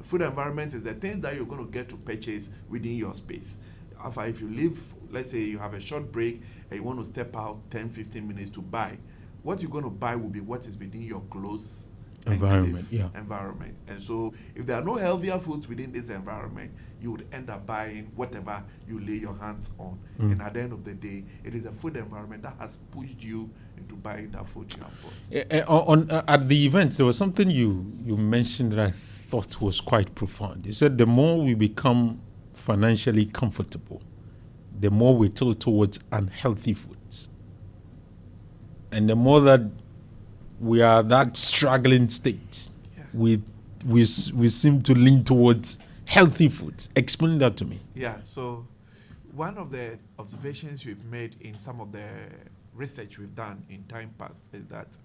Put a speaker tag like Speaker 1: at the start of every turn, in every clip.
Speaker 1: food environment is the things that you're going to get to purchase within your space. Alpha, if you leave, let's say you have a short break and you want to step out 10, 15 minutes to buy, what you're going to buy will be what is within your close
Speaker 2: environment.
Speaker 1: Environment. And so if there are no healthier foods within this environment, you would end up buying whatever you lay your hands on. And at the end of the day, it is a food environment that has pushed you into buying that food you have bought.
Speaker 2: At the event, there was something you mentioned that I thought was quite profound. You said the more we become financially comfortable, the more we tilt towards unhealthy foods. And the more that we are that struggling state, we seem to lean towards healthy foods. Explain that to me.
Speaker 1: Yeah, so one of the observations we've made in some of the research we've done in time past is that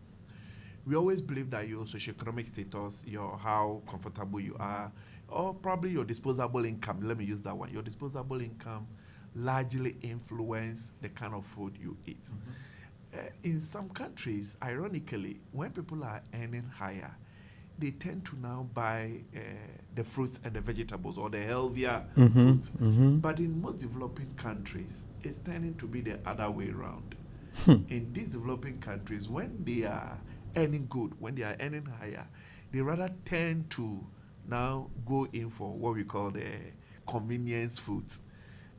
Speaker 1: we always believe that your socioeconomic status, how comfortable you are, or probably your disposable income, let me use that one, your disposable income largely influence the kind of food you eat. In some countries, ironically, when people are earning higher, they tend to now buy the fruits and the vegetables or the healthier foods. But in most developing countries, it's tending to be the other way around. In these developing countries, when they are earning good, when they are earning higher, they rather tend to now go in for what we call the convenience foods.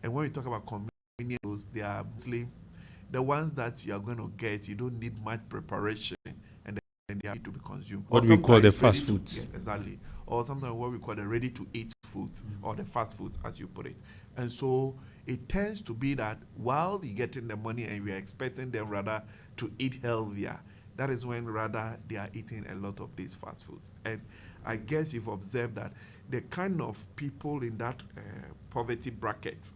Speaker 1: And when we talk about convenience foods, they are mostly the ones that you are going to get, you don't need much preparation, and then they are to be consumed.
Speaker 2: What we call the fast foods.
Speaker 1: Yeah, exactly. Or sometimes what we call the ready-to-eat foods, or the fast foods, as you put it. And so it tends to be that while you're getting the money and we are expecting them rather to eat healthier, that is when rather they are eating a lot of these fast foods. And I guess you've observed that the kind of people in that poverty bracket,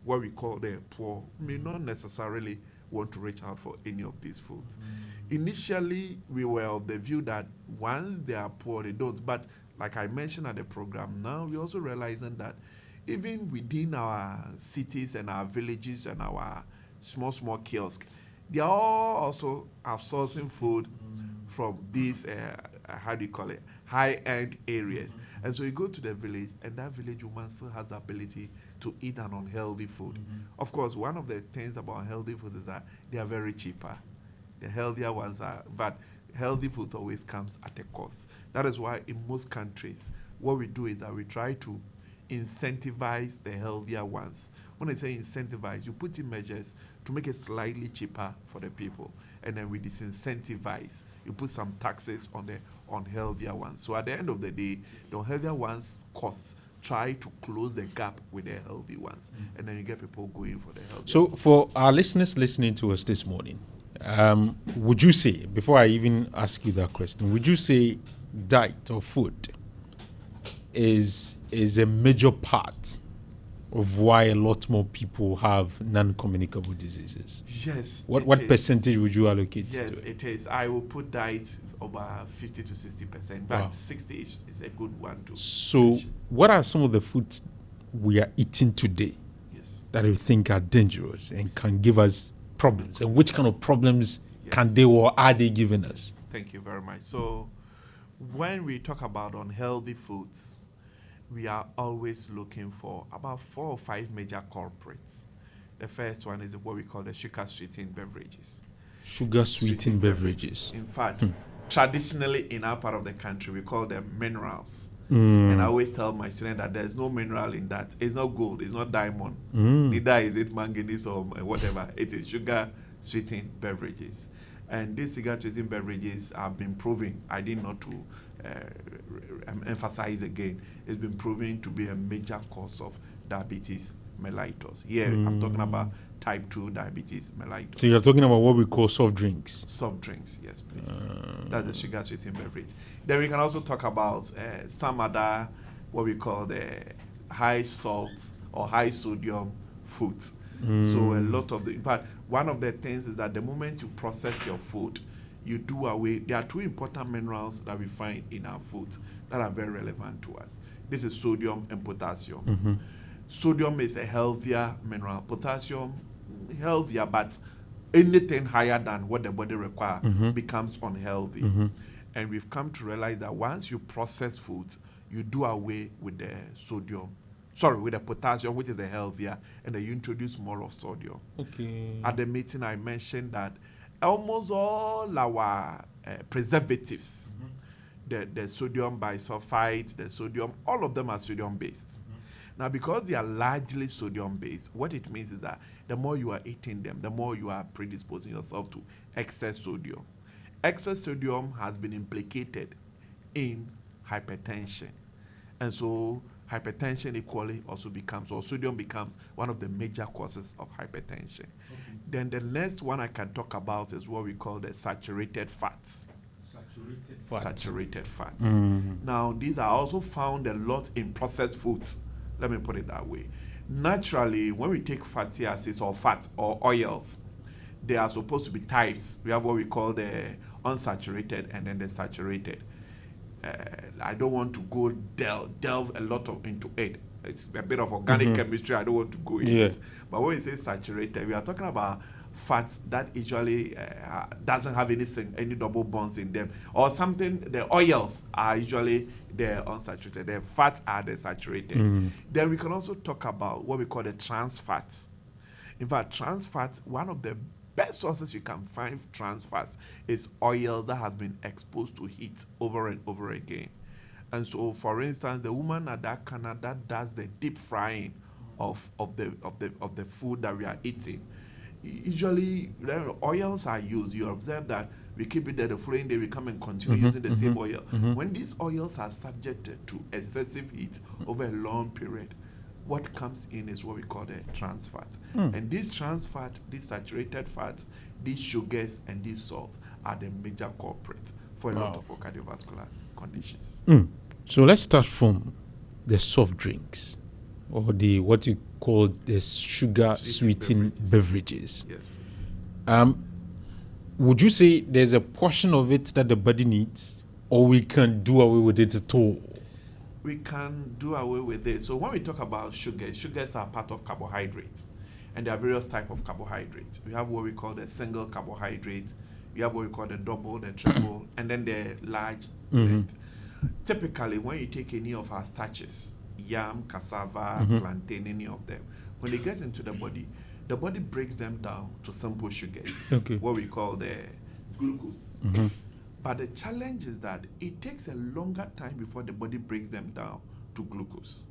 Speaker 1: what we call the poor, may not necessarily want to reach out for any of these foods. Initially, we were of the view that once they are poor, they don't. But like I mentioned at the program, now we're also realizing that even within our cities and our villages and our small kiosks, they are all also sourcing food from these, high-end areas. And so you go to the village, and that village woman still has the ability to eat an unhealthy food. Of course, one of the things about unhealthy foods is that they are very cheaper. The healthier ones are, but healthy food always comes at a cost. That is why in most countries, what we do is that we try to incentivize the healthier ones. When I say incentivize, you put in measures to make it slightly cheaper for the people, and then we disincentivize. You put some taxes on the unhealthier ones. So at the end of the day, the unhealthier ones costs try to close the gap with the healthy ones, and then you get people going for the healthy.
Speaker 2: So for our listeners listening to us this morning, would you say, before I even ask you that question, would you say diet or food is a major part of why a lot more people have non-communicable diseases?
Speaker 1: Yes.
Speaker 2: What percentage would you allocate to it?
Speaker 1: Yes, it is. I will put diet over 50 to 60%, but 60 is a good one too.
Speaker 2: So what are some of the foods we are eating today that you think are dangerous and can give us problems? And which kind of problems can they or are they giving us?
Speaker 1: Thank you very much. So when we talk about unhealthy foods, we are always looking for about 4 or 5 major culprits. The first one is what we call the sugar-sweetened beverages.
Speaker 2: Sugar-sweetened beverages.
Speaker 1: In fact, traditionally in our part of the country, we call them minerals. And I always tell my students that there's no mineral in that. It's not gold, it's not diamond. Neither is it manganese or whatever. It is sugar-sweetened beverages. And these sugar-sweetened beverages have been proven, I did not to emphasize again, it's been proven to be a major cause of diabetes mellitus. Here, I'm talking about type 2 diabetes mellitus.
Speaker 2: So you're talking about what we call soft drinks?
Speaker 1: Soft drinks, yes, please. That's the sugar-sweetened beverage. Then we can also talk about some other, what we call the high salt or high sodium foods. So a lot of in fact, one of the things is that the moment you process your food, you do away. There are 2 important minerals that we find in our foods that are very relevant to us. This is sodium and potassium. Sodium is a healthier mineral. Potassium, healthier, but anything higher than what the body requires becomes unhealthy. And we've come to realize that once you process foods, you do away with the sodium, sorry, with the potassium, which is the healthier, and then you introduce more of sodium.
Speaker 2: Okay.
Speaker 1: At the meeting, I mentioned that almost all our preservatives, the sodium bisulfite, the sodium, all of them are sodium based. Now, because they are largely sodium based, what it means is that the more you are eating them, the more you are predisposing yourself to excess sodium. Excess sodium has been implicated in hypertension. And so hypertension equally also becomes, or sodium becomes, one of the major causes of hypertension. Okay. Then the next one I can talk about is what we call the saturated fats. Saturated fats. Now, these are also found a lot in processed foods. Let me put it that way. Naturally, when we take fatty acids or fats or oils, they are supposed to be types. We have what we call the unsaturated and then the saturated. I don't want to go delve a lot into it. It's a bit of organic chemistry. I don't want to go in it. But when we say saturated, we are talking about fats that usually doesn't have any double bonds in them, or something. The oils are usually the unsaturated. The fats are the saturated. Then we can also talk about what we call the trans fats. In fact, trans fats, one of the best sources you can find trans fats is oil that has been exposed to heat over and over again. And so, for instance, the woman at that corner that does the deep frying of the food that we are eating, usually oils are used. You observe that we keep it there, the following day we come and continue using the same oil. When these oils are subjected to excessive heat over a long period, what comes in is what we call the trans fat. And these trans fat, these saturated fats, these sugars, and these salts are the major culprits for a lot of cardiovascular conditions.
Speaker 2: So let's start from the soft drinks, or the what you call the sugar sweetened beverages.
Speaker 1: Yes, please.
Speaker 2: Would you say there's a portion of it that the body needs, or we can do away with it at all?
Speaker 1: We can do away with it. So when we talk about sugars are part of carbohydrates, and there are various types of carbohydrates. We have what we call the single carbohydrates. We have what we call the double, the triple, and then the large blend. Typically, when you take any of our starches, yam, cassava, plantain, any of them, when they get into the body breaks them down to simple sugars, what we call the glucose. But the challenge is that it takes a longer time before the body breaks them down to glucose.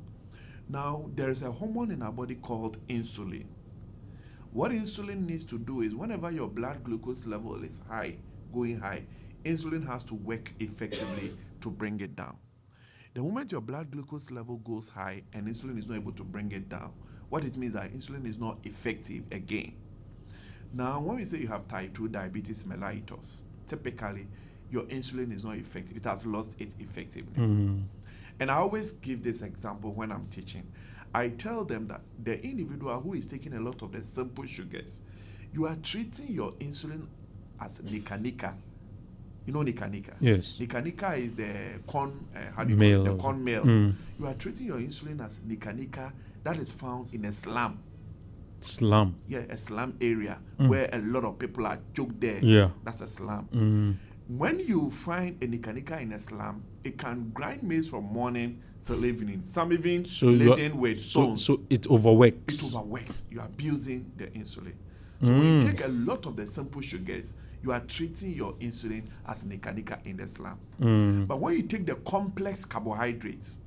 Speaker 1: Now, there is a hormone in our body called insulin. What insulin needs to do is whenever your blood glucose level is high, going high, insulin has to work effectively to bring it down. The moment your blood glucose level goes high and insulin is not able to bring it down, what it means is that insulin is not effective again. Now, when we say you have type 2 diabetes mellitus, typically your insulin is not effective. It has lost its effectiveness. And I always give this example when I'm teaching. I tell them that the individual who is taking a lot of the simple sugars, you are treating your insulin as nika. You know nika?
Speaker 2: Yes.
Speaker 1: Nika is the corn,
Speaker 2: meal.
Speaker 1: The corn meal. You are treating your insulin as nika that is found in a slum.
Speaker 2: Slum?
Speaker 1: Yeah, a slum area where a lot of people are choked there.
Speaker 2: Yeah.
Speaker 1: That's a slum. When you find a nika in a slum, it can grind maize from morning till evening. Some even laden with stones.
Speaker 2: So it overworks.
Speaker 1: It overworks. You are abusing the insulin. So when you take a lot of the simple sugars, you are treating your insulin as nika in the slum. But when you take the complex carbohydrates,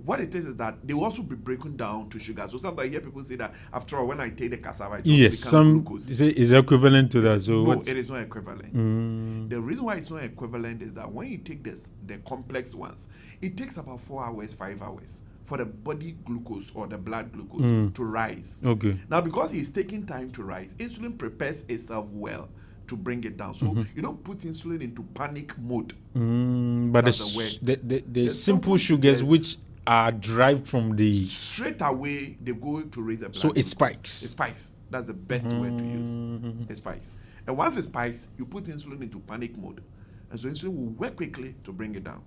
Speaker 1: what it is that they will also be broken down to sugar. So sometimes I hear people say that after all, when I take the cassava, it becomes glucose.
Speaker 2: Is equivalent to that. So
Speaker 1: no, it is not equivalent. The reason why it's not equivalent is that when you take the complex ones, it takes about 4 hours, 5 hours for the body glucose or the blood glucose to rise. Now, because it's taking time to rise, insulin prepares itself well to bring it down. So you don't put insulin into panic mode.
Speaker 2: But the simple sugars which are derived from the...
Speaker 1: Straight away, they go to raise the blood
Speaker 2: So it
Speaker 1: glucose.
Speaker 2: spikes.
Speaker 1: It spikes. That's the best word to use. It spikes. And once it spikes, you put insulin into panic mode. And so insulin will work quickly to bring it down.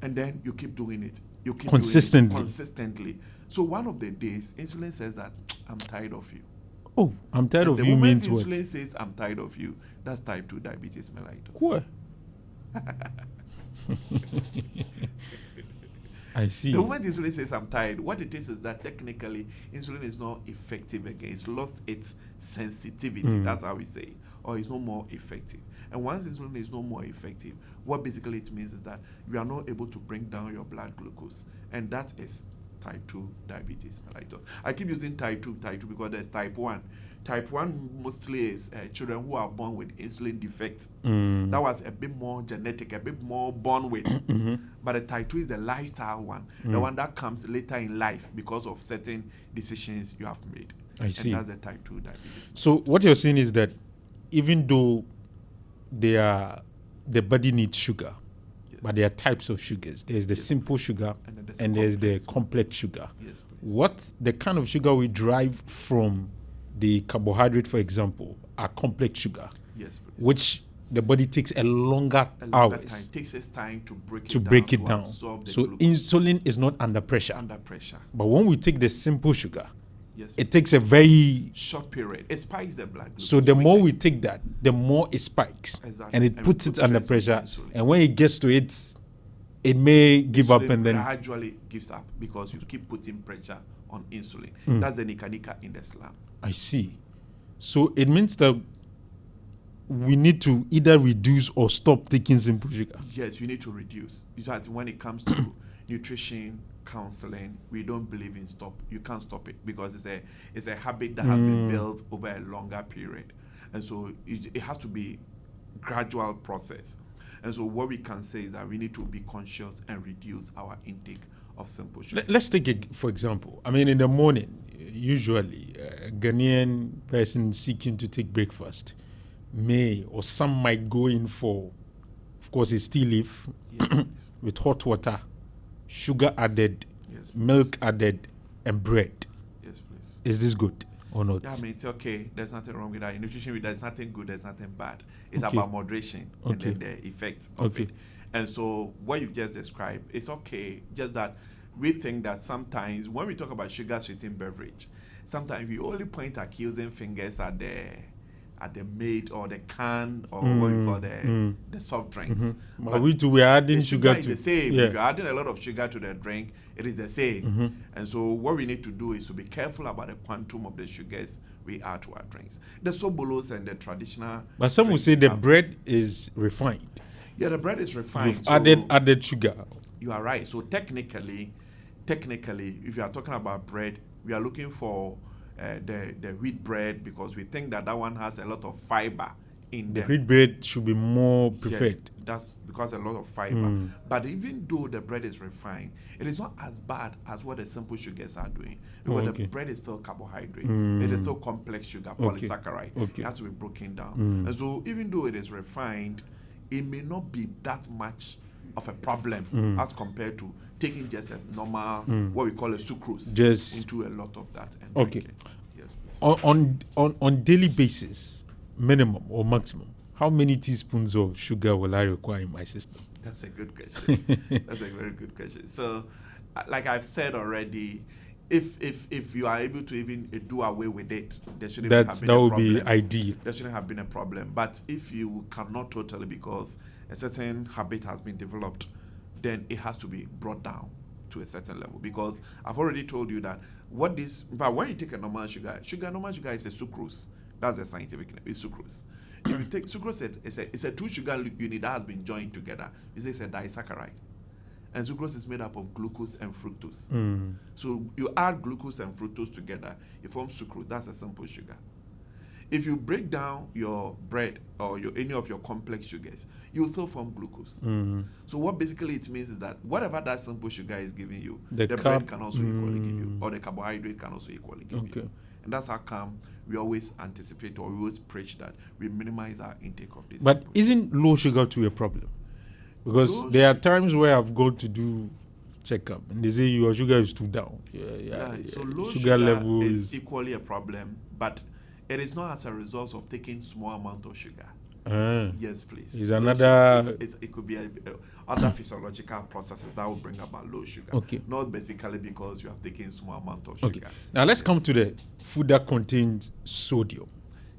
Speaker 1: And then you keep doing it. You keep
Speaker 2: consistently.
Speaker 1: Doing it consistently. So one of the days, insulin says that, I'm tired of you.
Speaker 2: Oh, I'm tired of you means what?
Speaker 1: The moment insulin says, I'm tired of you, that's type 2 diabetes mellitus.
Speaker 2: What? I see.
Speaker 1: The moment insulin says I'm tired, what it is that technically insulin is not effective again. It's lost its sensitivity. That's how we say it. Or it's no more effective. And once insulin is no more effective, what basically it means is that you are not able to bring down your blood glucose. And that is type 2 diabetes mellitus. I keep using type 2 because there's type 1. Type 1 mostly is children who are born with insulin defect. That was a bit more genetic, a bit more born with. But the type 2 is the lifestyle one, the one that comes later in life because of certain decisions you have made.
Speaker 2: I see.
Speaker 1: And that's the type 2 diabetes.
Speaker 2: So what you're saying is that even though the body needs sugar, but there are types of sugars. There's the simple sugar and there's the complex sugar.
Speaker 1: Yes, please.
Speaker 2: What the kind of sugar we derive from the carbohydrate, for example, are complex sugar.
Speaker 1: Yes, please.
Speaker 2: Which the body takes a longer hours
Speaker 1: time. It takes its time to
Speaker 2: break it down.
Speaker 1: So
Speaker 2: glucose. Insulin is not under pressure.
Speaker 1: Under pressure.
Speaker 2: But when we take the simple sugar,
Speaker 1: yes,
Speaker 2: it takes a very
Speaker 1: short period. It spikes the blood glucose.
Speaker 2: So the more we take that, the more it spikes.
Speaker 1: Exactly.
Speaker 2: And it puts it under pressure. And when it gets to it may give up and then
Speaker 1: gradually gives up because you keep putting pressure on insulin. That's the nika in the slum.
Speaker 2: I see. So it means that we need to either reduce or stop taking simple sugar.
Speaker 1: Yes, we need to reduce. In fact, when it comes to nutrition counseling, we don't believe in stop. You can't stop it because it's a habit that has been built over a longer period, and so it has to be gradual process. And so what we can say is that we need to be conscious and reduce our intake of simple sugar.
Speaker 2: Let's take it for example. I mean, in the morning, usually a Ghanaian person seeking to take breakfast may or some might go in for, of course, a tea leaf with hot water, sugar added, milk added, and bread.
Speaker 1: Yes, please.
Speaker 2: Is this good or not?
Speaker 1: Yeah, I mean, it's okay. There's nothing wrong with that. In nutrition, there's nothing good, there's nothing bad. It's about moderation and then the effects of it. And so what you've just described, it's okay, just that we think that sometimes when we talk about sugar-sweetened beverage, sometimes we only point accusing fingers at the made or the can or what we call the soft drinks.
Speaker 2: But we are adding sugar
Speaker 1: is the same. If you're adding a lot of sugar to the drink, it is the same. And so what we need to do is to be careful about the quantum of the sugars we add to our drinks. The sobolos and the traditional.
Speaker 2: But some will say the bread is refined.
Speaker 1: Yeah, the bread is refined.
Speaker 2: You've added sugar.
Speaker 1: You are right. So technically, if you are talking about bread, we are looking for the wheat bread because we think that one has a lot of fiber in
Speaker 2: the
Speaker 1: them.
Speaker 2: Wheat bread should be more preferred.
Speaker 1: Yes, that's because a lot of fiber. But even though the bread is refined, it is not as bad as what the simple sugars are doing because the bread is still carbohydrate. It is still complex sugar, polysaccharide. It has to be broken down. And so even though it is refined, it may not be that much of a problem as compared to taking just a normal, what we call a sucrose, into a lot of that. And yes,
Speaker 2: please. On daily basis, minimum or maximum, how many teaspoons of sugar will I require in my system?
Speaker 1: That's a good question. That's a very good question. So, like I've said already, if you are able to even do away with it, there shouldn't have been a problem.
Speaker 2: That would be ideal.
Speaker 1: There shouldn't have been a problem. But if you cannot totally because a certain habit has been developed, then it has to be brought down to a certain level. Because I've already told you that when you take a normal sugar is a sucrose. That's the scientific name. It's sucrose. If you take sucrose, it's a two sugar unit that has been joined together. It's a disaccharide. And sucrose is made up of glucose and fructose. So you add glucose and fructose together, it forms sucrose. That's a simple sugar. If you break down your bread or any of your complex sugars, you still form glucose. So what basically it means is that whatever that simple sugar is giving you, the bread can also equally give you, or the carbohydrate can also equally give you. And that's how come we always anticipate or we always preach that we minimize our intake of this.
Speaker 2: But isn't low sugar too a problem? Because there are times where I've gone to do checkup and they say your sugar is too down.
Speaker 1: So low sugar level is equally a problem, but it is not as a result of taking small amount of sugar. Yes, please.
Speaker 2: It's another.
Speaker 1: It could be other physiological processes that will bring about low sugar. Not basically because you have taken small amount of sugar.
Speaker 2: Now let's come to the food that contains sodium.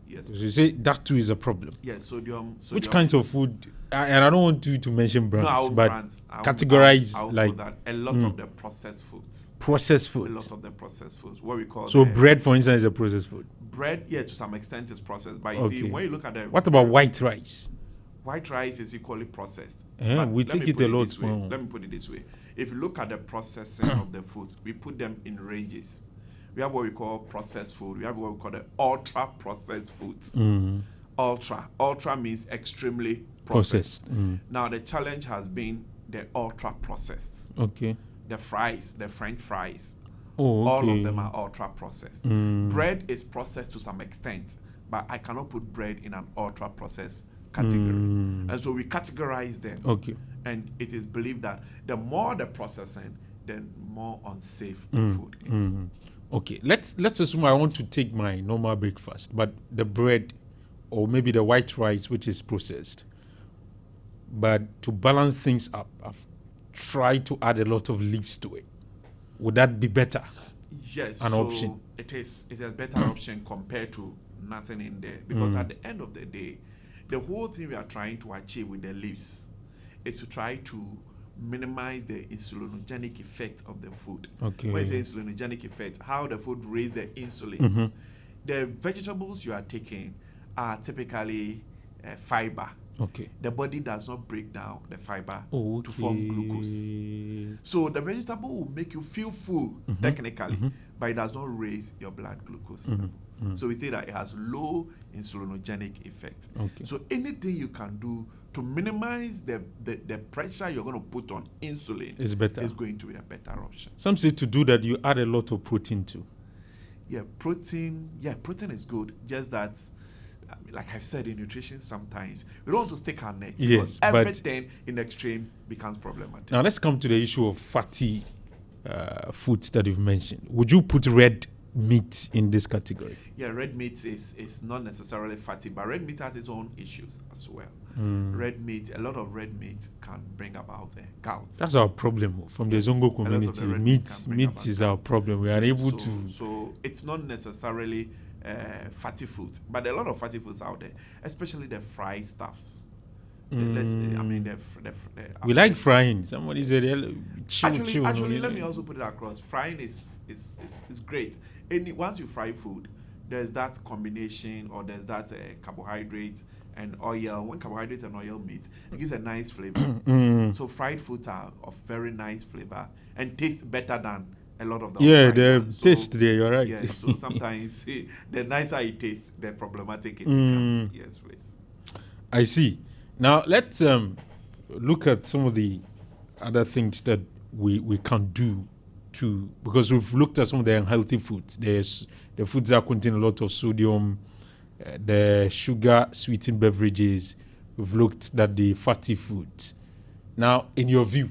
Speaker 1: Yes.
Speaker 2: So you say that too is a problem.
Speaker 1: Yes, sodium.
Speaker 2: Which kinds of food? And I don't want you to mention brands, but categorize
Speaker 1: I'll
Speaker 2: like
Speaker 1: that a lot of the processed foods.
Speaker 2: Processed
Speaker 1: A lot
Speaker 2: foods.
Speaker 1: of the processed foods. What we call
Speaker 2: So bread, for instance, is a processed food.
Speaker 1: bread. Yeah, to some extent is processed. But you see, when you look at the
Speaker 2: What about white rice?
Speaker 1: White rice is equally processed.
Speaker 2: We take it a lot.
Speaker 1: Let me put it this way. If you look at the processing of the foods, we put them in ranges. We have what we call processed food. We have what we call the ultra processed foods. Ultra means extremely processed. Now the challenge has been the ultra processed.
Speaker 2: Okay.
Speaker 1: The fries, the French fries.
Speaker 2: Oh, okay.
Speaker 1: All of them are ultra processed. Bread is processed to some extent, but I cannot put bread in an ultra processed category. And so we categorize them.
Speaker 2: Okay.
Speaker 1: And it is believed that the more the processing, then more unsafe the food is.
Speaker 2: Okay. Let's assume I want to take my normal breakfast, but the bread or maybe the white rice, which is processed. But to balance things up, I've tried to add a lot of leaves to it. Would that be better?
Speaker 1: Yes,
Speaker 2: an option.
Speaker 1: It is a better option compared to nothing in there. Because at the end of the day, the whole thing we are trying to achieve with the leaves is to try to minimize the insulinogenic effect of the food.
Speaker 2: Okay.
Speaker 1: When I say insulinogenic effect, how the food raises the insulin. The vegetables you are taking are typically fiber.
Speaker 2: Okay.
Speaker 1: The body does not break down the fiber to form glucose. So the vegetable will make you feel full technically, but it does not raise your blood glucose level. So we say that it has low insulinogenic effect.
Speaker 2: Okay.
Speaker 1: So anything you can do to minimize the pressure you're going to put on insulin
Speaker 2: is
Speaker 1: going to be a better option.
Speaker 2: Some say to do that you add a lot of protein too.
Speaker 1: Yeah, protein is good. Just that, like I've said in nutrition, sometimes we don't want to stick our neck.
Speaker 2: Yes,
Speaker 1: everything in extreme becomes problematic.
Speaker 2: Now let's come to the issue of fatty foods that you've mentioned. Would you put red meat in this category?
Speaker 1: Yeah, red meat is not necessarily fatty, but red meat has its own issues as well. Red meat, a lot of red meat can bring about gout.
Speaker 2: That's our problem from the Zongo community. Meat is our problem. We are able to.
Speaker 1: So it's not necessarily fatty food, but a lot of fatty foods out there, especially the fried stuffs.
Speaker 2: We like frying. Somebody said,
Speaker 1: actually, let me also put it across. Frying is great. Once you fry food, there's that combination, or there's that carbohydrate and oil. When carbohydrate and oil meet, it gives a nice flavor. So fried foods are of very nice flavor and taste better than a lot of them.
Speaker 2: Yeah, the taste there, you're right.
Speaker 1: Yeah, so sometimes the nicer it tastes, the problematic it becomes. Yes, please.
Speaker 2: I see. Now let's look at some of the other things that we can do to, because we've looked at some of the unhealthy foods. There's the foods that contain a lot of sodium, the sugar sweetened beverages. We've looked at the fatty foods. Now, in your view,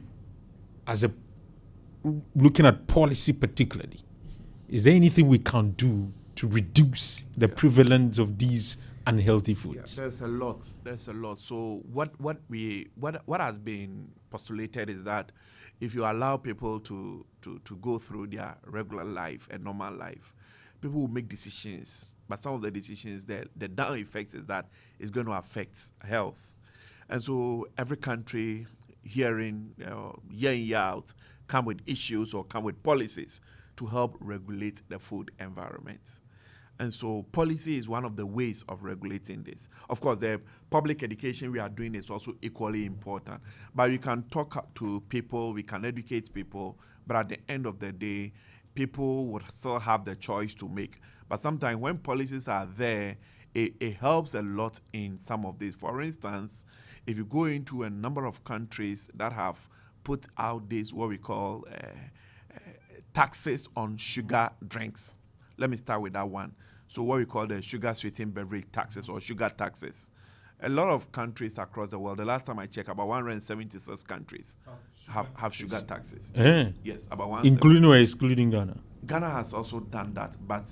Speaker 2: looking at policy particularly, is there anything we can do to reduce the prevalence of these unhealthy foods?
Speaker 1: Yeah, there's a lot. So what has been postulated is that if you allow people to go through their regular life and normal life, people will make decisions. But some of the decisions, the down effects is that it's going to affect health. And so every country year in, year out, come with issues or come with policies to help regulate the food environment. And so policy is one of the ways of regulating this. Of course, the public education we are doing is also equally important. But we can talk to people, we can educate people, but at the end of the day, people would still have the choice to make. But sometimes when policies are there, it helps a lot in some of this. For instance, if you go into a number of countries that have put out this, what we call taxes on sugar drinks. Let me start with that one. So what we call the sugar sweetened beverage taxes or sugar taxes. A lot of countries across the world, the last time I checked, about 176 countries have sugar taxes. Yes, about 170.
Speaker 2: Including or excluding Ghana?
Speaker 1: Ghana has also done that, but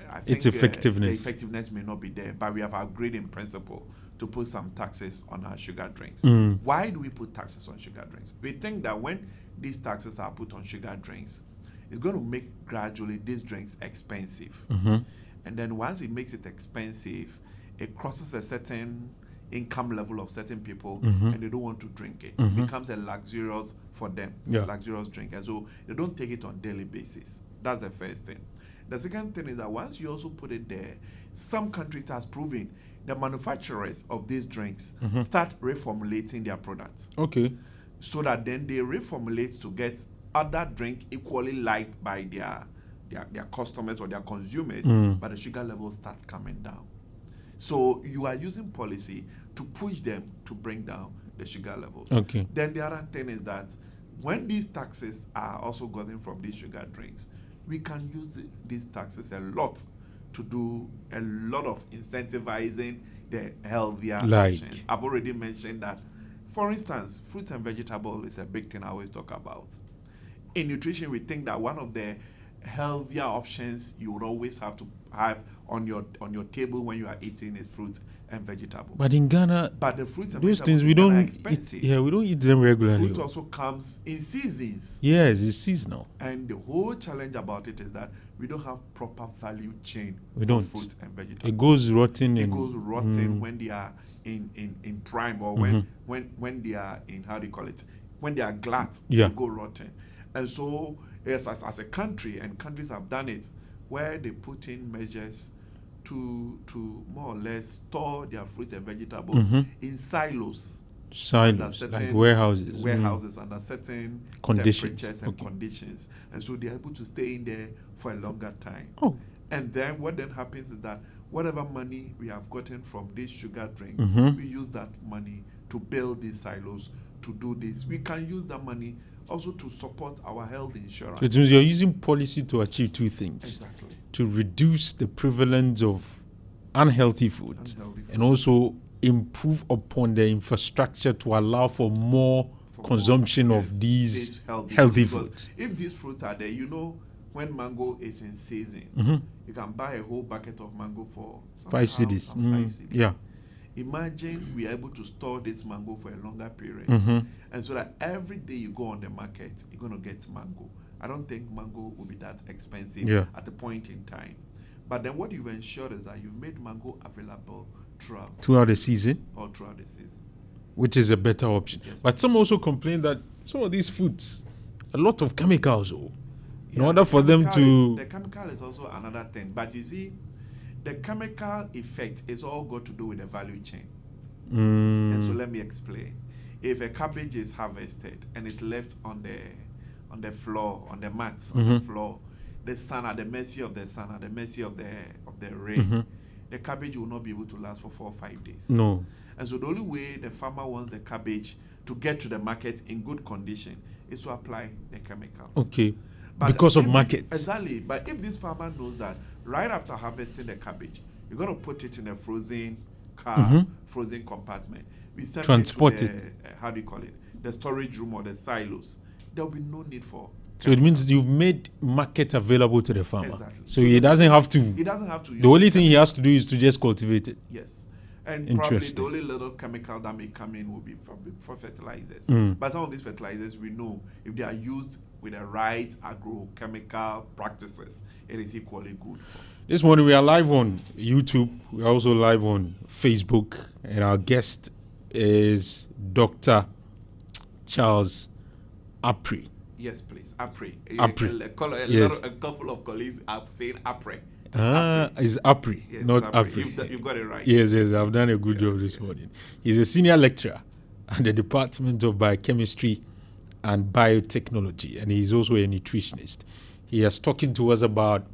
Speaker 1: I think
Speaker 2: its effectiveness.
Speaker 1: The effectiveness may not be there, but we have agreed in principle to put some taxes on our sugar drinks. Why do we put taxes on sugar drinks? We think that when these taxes are put on sugar drinks, it's going to make gradually these drinks expensive. And then once it makes it expensive, it crosses a certain income level of certain people, and they don't want to drink it. It becomes a luxurious for them, luxurious drink. And so they don't take it on daily basis. That's the first thing. The second thing is that once you also put it there, some countries has proven the manufacturers of these drinks start reformulating their products.
Speaker 2: Okay.
Speaker 1: So that then they reformulate to get other drink equally liked by their customers or their consumers, but the sugar level starts coming down. So you are using policy to push them to bring down the sugar levels.
Speaker 2: Okay.
Speaker 1: Then the other thing is that when these taxes are also gotten from these sugar drinks, we can use these taxes a lot to do a lot of incentivizing the healthier options. I've already mentioned that. For instance, fruits and vegetables is a big thing I always talk about. In nutrition, we think that one of the healthier options you would always have to have on your table when you are eating is fruits and vegetables.
Speaker 2: But in Ghana,
Speaker 1: the fruits and
Speaker 2: those
Speaker 1: vegetables
Speaker 2: things we don't
Speaker 1: are expensive.
Speaker 2: we don't eat them regularly.
Speaker 1: Fruit also comes in seasons.
Speaker 2: Yes, it's seasonal.
Speaker 1: And the whole challenge about it is that we don't have proper value chain
Speaker 2: for
Speaker 1: fruits and vegetables.
Speaker 2: It goes rotten.
Speaker 1: It goes rotten when they are in prime, or when they are in, how do you call it, when they are glad, they go rotten. And so yes, as a country, and countries have done it, where they put in measures to more or less store their fruits and vegetables in silos,
Speaker 2: like warehouses
Speaker 1: under certain
Speaker 2: conditions,
Speaker 1: temperatures and conditions, and so they're able to stay in there for a longer time. And then what then happens is that whatever money we have gotten from these sugar drinks, we use that money to build these silos, to do this. We can use that money also to support our health insurance.
Speaker 2: So it means you're using policy to achieve two things.
Speaker 1: Exactly.
Speaker 2: To reduce the prevalence of unhealthy foods, and also improve upon the infrastructure to allow for more consumption of these healthy foods.
Speaker 1: If these fruits are there, when mango is in season, you can buy a whole bucket of mango for
Speaker 2: 5 cedis.
Speaker 1: 5 cedis.
Speaker 2: Yeah.
Speaker 1: Imagine we are able to store this mango for a longer period, and so that every day you go on the market, you're going to get mango. I don't think mango will be that expensive at a point in time. But then what you've ensured is that you've made mango available throughout
Speaker 2: the season.
Speaker 1: Or throughout the season.
Speaker 2: Which is a better option. Yes. But some also complain that some of these foods, a lot of chemicals, in order for them to...
Speaker 1: The chemical is also another thing. But you see, the chemical effect is all got to do with the value chain. And so let me explain. If a cabbage is harvested and it's left on the floor, on the mats, on the floor, the sun, at the mercy of the sun, at the mercy of the rain, the cabbage will not be able to last for 4 or 5 days.
Speaker 2: No.
Speaker 1: And so the only way the farmer wants the cabbage to get to the market in good condition is to apply the chemicals.
Speaker 2: Okay. But because of markets.
Speaker 1: Exactly. But if this farmer knows that right after harvesting the cabbage, you're going to put it in a frozen car, frozen compartment. We send
Speaker 2: transport
Speaker 1: it to how do you call it? The storage room or the silos. There will be no need for.
Speaker 2: So it means you've made market available to the farmer.
Speaker 1: Exactly.
Speaker 2: So he doesn't have to.
Speaker 1: He doesn't have to.
Speaker 2: The only thing he has to do is to just cultivate it.
Speaker 1: Yes. And probably the only little chemical that may come in will be for fertilizers. But some of these fertilizers, we know if they are used with the right agrochemical practices, it is equally good for.
Speaker 2: This morning we are live on YouTube. We are also live on Facebook. And our guest is Dr. Charles Apri.
Speaker 1: Yes, please. Apri.
Speaker 2: Apri.
Speaker 1: A couple of colleagues are saying Apri.
Speaker 2: It's Apri,
Speaker 1: yes,
Speaker 2: not
Speaker 1: Apri.
Speaker 2: Apri.
Speaker 1: You've got it right.
Speaker 2: Yes, I've done a good job this morning. He's a senior lecturer at the Department of Biochemistry and Biotechnology, and he's also a nutritionist. He is talking to us about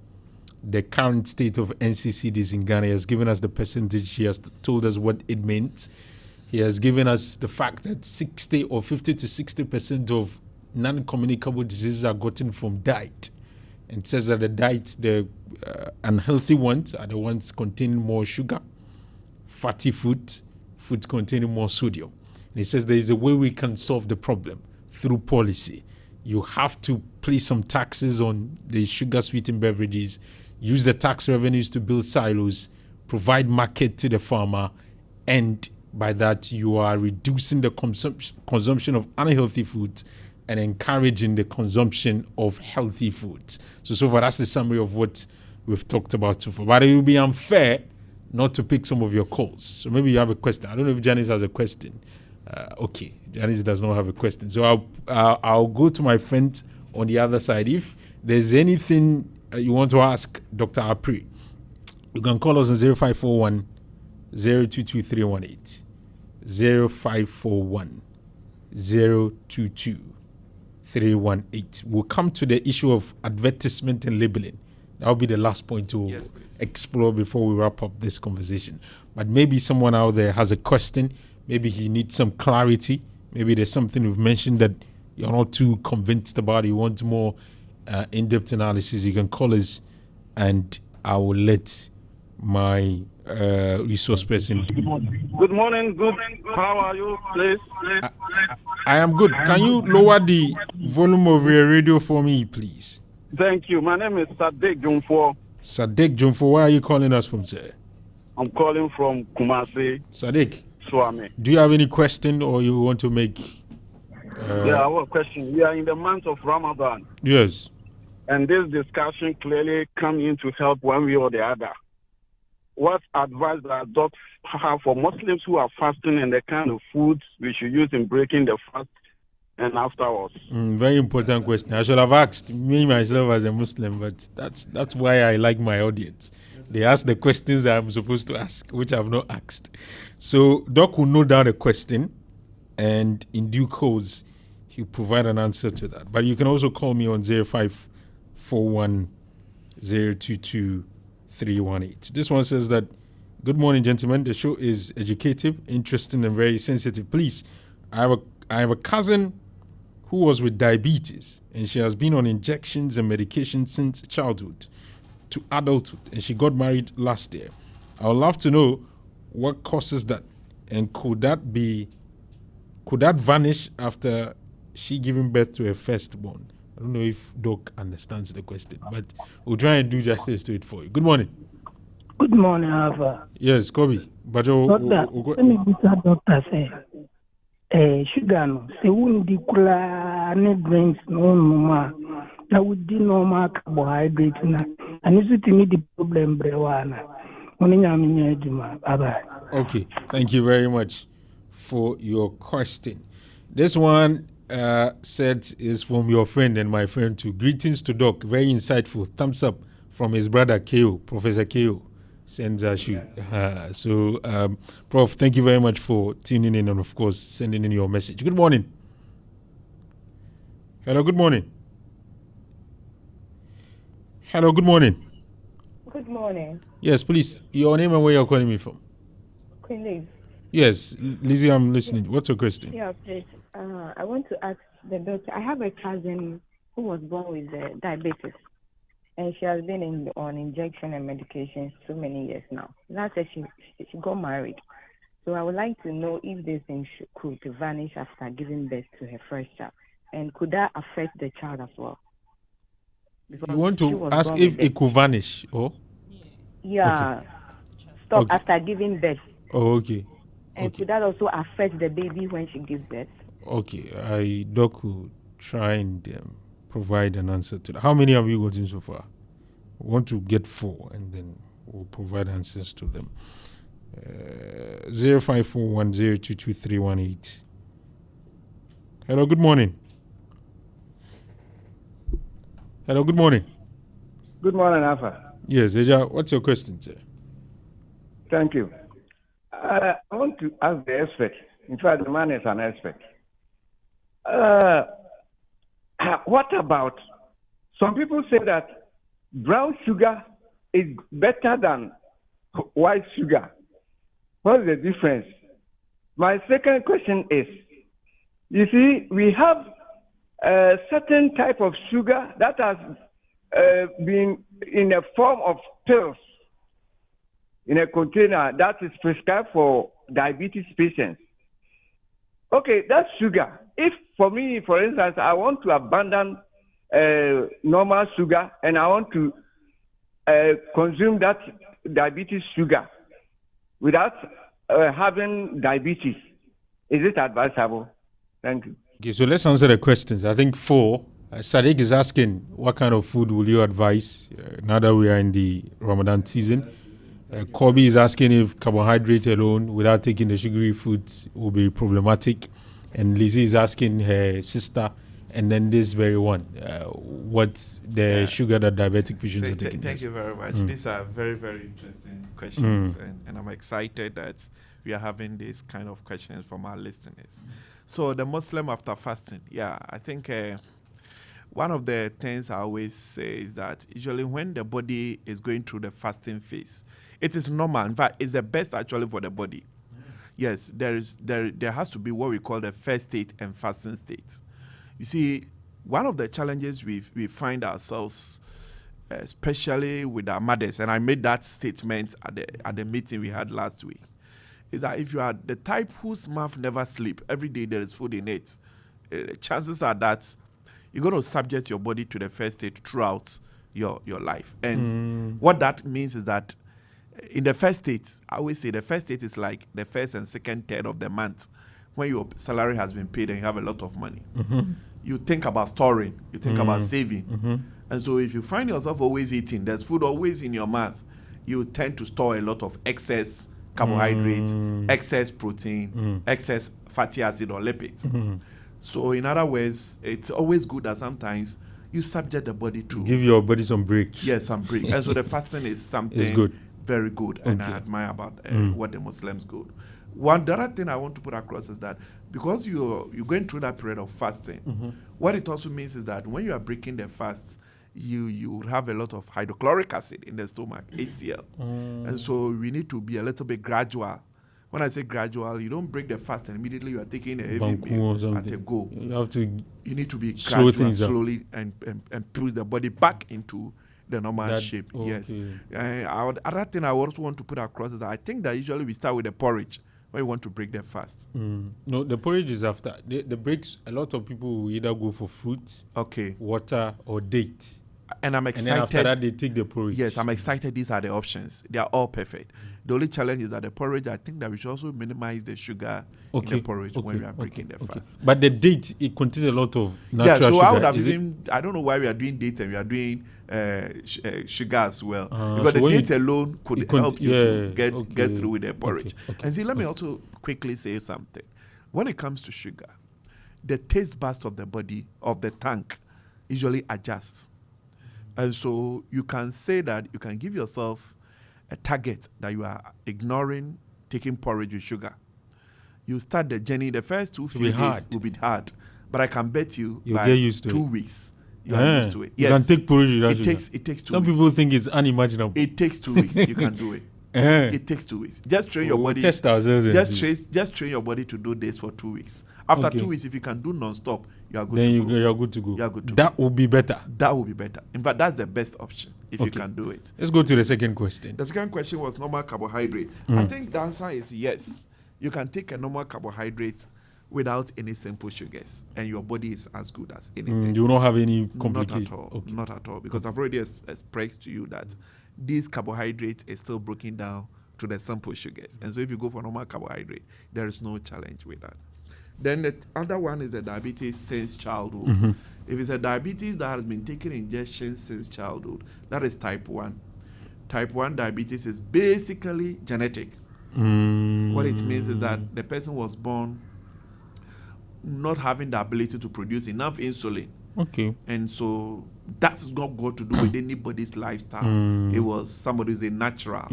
Speaker 2: the current state of NCCDs in Ghana. He has given us the percentage. He has told us what it means. He has given us the fact that 60 or 50 to 60% of non-communicable diseases are gotten from diet. And says that the unhealthy ones are the ones containing more sugar, fatty foods containing more sodium. And he says there is a way we can solve the problem through policy. You have to place some taxes on the sugar-sweetened beverages, use the tax revenues to build silos, provide market to the farmer, and by that you are reducing the consumption of unhealthy foods and encouraging the consumption of healthy foods. So far, that's the summary of what we've talked about so far. But it will be unfair not to pick some of your calls. So maybe you have a question. I don't know if Janice has a question. Okay, Janice does not have a question. So I'll go to my friend on the other side. If there's anything you want to ask Dr. Apri, you can call us on 0541 022318. 0541 022318. We'll come to the issue of advertisement and labeling. That'll be the last point to explore before we wrap up this conversation. But maybe someone out there has a question. Maybe he needs some clarity. Maybe there's something we've mentioned that you're not too convinced about. You want more in-depth analysis. You can call us, and I will let my resource person.
Speaker 3: Good morning. Good. How are you, please?
Speaker 2: I am good. Can you lower the volume of your radio for me, please?
Speaker 3: Thank you. My name is Sadek Jumfo.
Speaker 2: Sadek Jumfo, where are you calling us from, sir?
Speaker 3: I'm calling from Kumasi.
Speaker 2: Sadek,
Speaker 3: Swami.
Speaker 2: do you have any question or you want to make?
Speaker 3: Yeah, I have a question. We are in the month of Ramadan.
Speaker 2: Yes.
Speaker 3: And this discussion clearly comes in to help one way or the other. What advice does docs have for Muslims who are fasting and the kind of foods we should use in breaking the fast and afterwards?
Speaker 2: Very important question. I should have asked me myself as a Muslim, but that's why I like my audience. They ask the questions I'm supposed to ask, which I've not asked. So Doc will note down the question, and in due course, he'll provide an answer to that. But you can also call me on 0541 022 318. This one says that, good morning, gentlemen. The show is educative, interesting, and very sensitive. Please, I have a cousin who was with diabetes, and she has been on injections and medication since childhood to adulthood, and she got married last year. I would love to know what causes that, and could that vanish after she giving birth to her firstborn? I don't know if Doc understands the question, but we'll try and do justice to it for you. Good morning.
Speaker 4: Good morning, Alfa.
Speaker 2: Yes, Kobe.
Speaker 4: Doctor, let me be a doctor say, sugar no, se wundi kula ne drinks no ma, na wudi normal carbohydrate na, and this is the problem brewana.
Speaker 2: Okay, thank you very much for your question. This one said is from your friend and my friend too. Greetings to Doc. Very insightful. Thumbs up from his brother Keo, Professor Keo. Sends us you. So, Prof, thank you very much for tuning in and, of course, sending in your message. Good morning. Hello, good morning. Hello, good morning.
Speaker 5: Good morning.
Speaker 2: Yes, please. Your name and where you're calling me from?
Speaker 5: Queen Liz.
Speaker 2: Yes, Lizzie, I'm listening. What's your question?
Speaker 5: Yeah, please. I want to ask the doctor. I have a cousin who was born with diabetes, and she has been on injection and medication so many years now. Last year she got married. So I would like to know if this thing could vanish after giving birth to her first child, and could that affect the child as well? Because
Speaker 2: you want to ask if it could vanish, or?
Speaker 5: Yeah. Okay. Stop after giving birth.
Speaker 2: Oh, okay.
Speaker 5: And could that also affect the baby when she gives birth?
Speaker 2: Okay, Doc will try and provide an answer to that. How many have you gotten so far? We want to get 4, and then we'll provide answers to them. 0541022318. Hello, good morning. Hello, good morning.
Speaker 6: Good morning, Alfa.
Speaker 2: Yes, Eja, what's your question, sir?
Speaker 6: Thank you. I want to ask the expert. In fact, the man is an expert. What about, some people say that brown sugar is better than white sugar. What's the difference? My second question is, you see, we have a certain type of sugar that has been in a form of pills in a container that is prescribed for diabetes patients. Okay, that's sugar. If for me, for instance, I want to abandon normal sugar and I want to consume that diabetes sugar without having diabetes, is it advisable? Thank you.
Speaker 2: Okay, so let's answer the questions. I think 4, Sadiq is asking, what kind of food will you advise now that we are in the Ramadan season? Kobe is asking if carbohydrate alone, without taking the sugary foods, will be problematic. And Lizzie is asking her sister, and then this very one, what's the sugar that diabetic patients are taking?
Speaker 1: Thank you very much. These are very, very interesting questions, and I'm excited that we are having these kind of questions from our listeners. So the Muslim after fasting, I think one of the things I always say is that usually when the body is going through the fasting phase, it is normal. In fact, it's the best actually for the body. Yes, there has to be what we call the first state and fasting state. You see, one of the challenges we find ourselves, especially with our mothers, and I made that statement at the meeting we had last week, is that if you are the type whose mouth never sleep, every day there is food in it, chances are that you're going to subject your body to the first state throughout your life. And what that means is that in the first state, I always say the first state is like the first and second third of the month when your salary has been paid and you have a lot of money. You think about storing, you think about saving. And so if you find yourself always eating, there's food always in your mouth, you tend to store a lot of excess carbohydrates, excess protein, excess fatty acid or lipids. So in other words, it's always good that sometimes you subject the body to...
Speaker 2: Give your body some break.
Speaker 1: Yes, some break. And so the fasting is something
Speaker 2: good.
Speaker 1: Very good, and I admire about what the Muslims do. The other thing I want to put across is that because you're going through that period of fasting, what it also means is that when you are breaking the fast, you have a lot of hydrochloric acid in the stomach, HCl. And so we need to be a little bit gradual. When I say gradual, you don't break the fast and immediately you are taking a heavy meal at a go. You need to be gradual, slowly, and push the body back into the normal shape. Yes. Other thing I also want to put across is that I think that usually we start with the porridge when we want to break the fast.
Speaker 2: No, the porridge is after. The breaks, a lot of people will either go for fruits, water, or date.
Speaker 1: And I'm excited.
Speaker 2: And then after that, they take the porridge.
Speaker 1: Yes, I'm excited. These are the options. They are all perfect. The only challenge is that the porridge, I think that we should also minimize the sugar in the porridge when we are breaking the fast.
Speaker 2: But the date, it contains a lot of natural sugar.
Speaker 1: So I would have I don't know why we are doing dates and we are doing sugar as well. Because the dates alone could help you to get through with the porridge. And see, let me also quickly say something. When it comes to sugar, the taste buds of the body, of the tongue, usually adjusts. And so you can say that you can give yourself a target that you are ignoring taking porridge with sugar. You start the journey, the first 2 few days will be hard. But I can bet you'll by
Speaker 2: get used to
Speaker 1: 2 weeks, you are used to it.
Speaker 2: Yes. You can take porridge without sugar.
Speaker 1: It takes 2 weeks.
Speaker 2: Some people think it's unimaginable.
Speaker 1: It takes 2 weeks. You can do it. It takes 2 weeks. Just train your body.
Speaker 2: Test ourselves.
Speaker 1: Just train your body to do this for 2 weeks. After 2 weeks, if you can do non-stop, you are good to go.
Speaker 2: You're good to go.
Speaker 1: You are good to
Speaker 2: that will be better.
Speaker 1: That will be better. In fact, that's the best option if you can do it.
Speaker 2: Let's go to the second question.
Speaker 1: The second question was normal carbohydrate. I think the answer is yes. You can take a normal carbohydrate without any simple sugars, and your body is as good as anything.
Speaker 2: You don't have any complications.
Speaker 1: Not at all. Not at all. Because I've already expressed to you that these carbohydrates is still broken down to the simple sugars. And so if you go for normal carbohydrate, there is no challenge with that. Then the other one is the diabetes since childhood. If it's a diabetes that has been taking injections since childhood, that is type 1. Type 1 diabetes is basically genetic. What it means is that the person was born not having the ability to produce enough insulin. And so that's not got to do with anybody's lifestyle. It was somebody's a natural.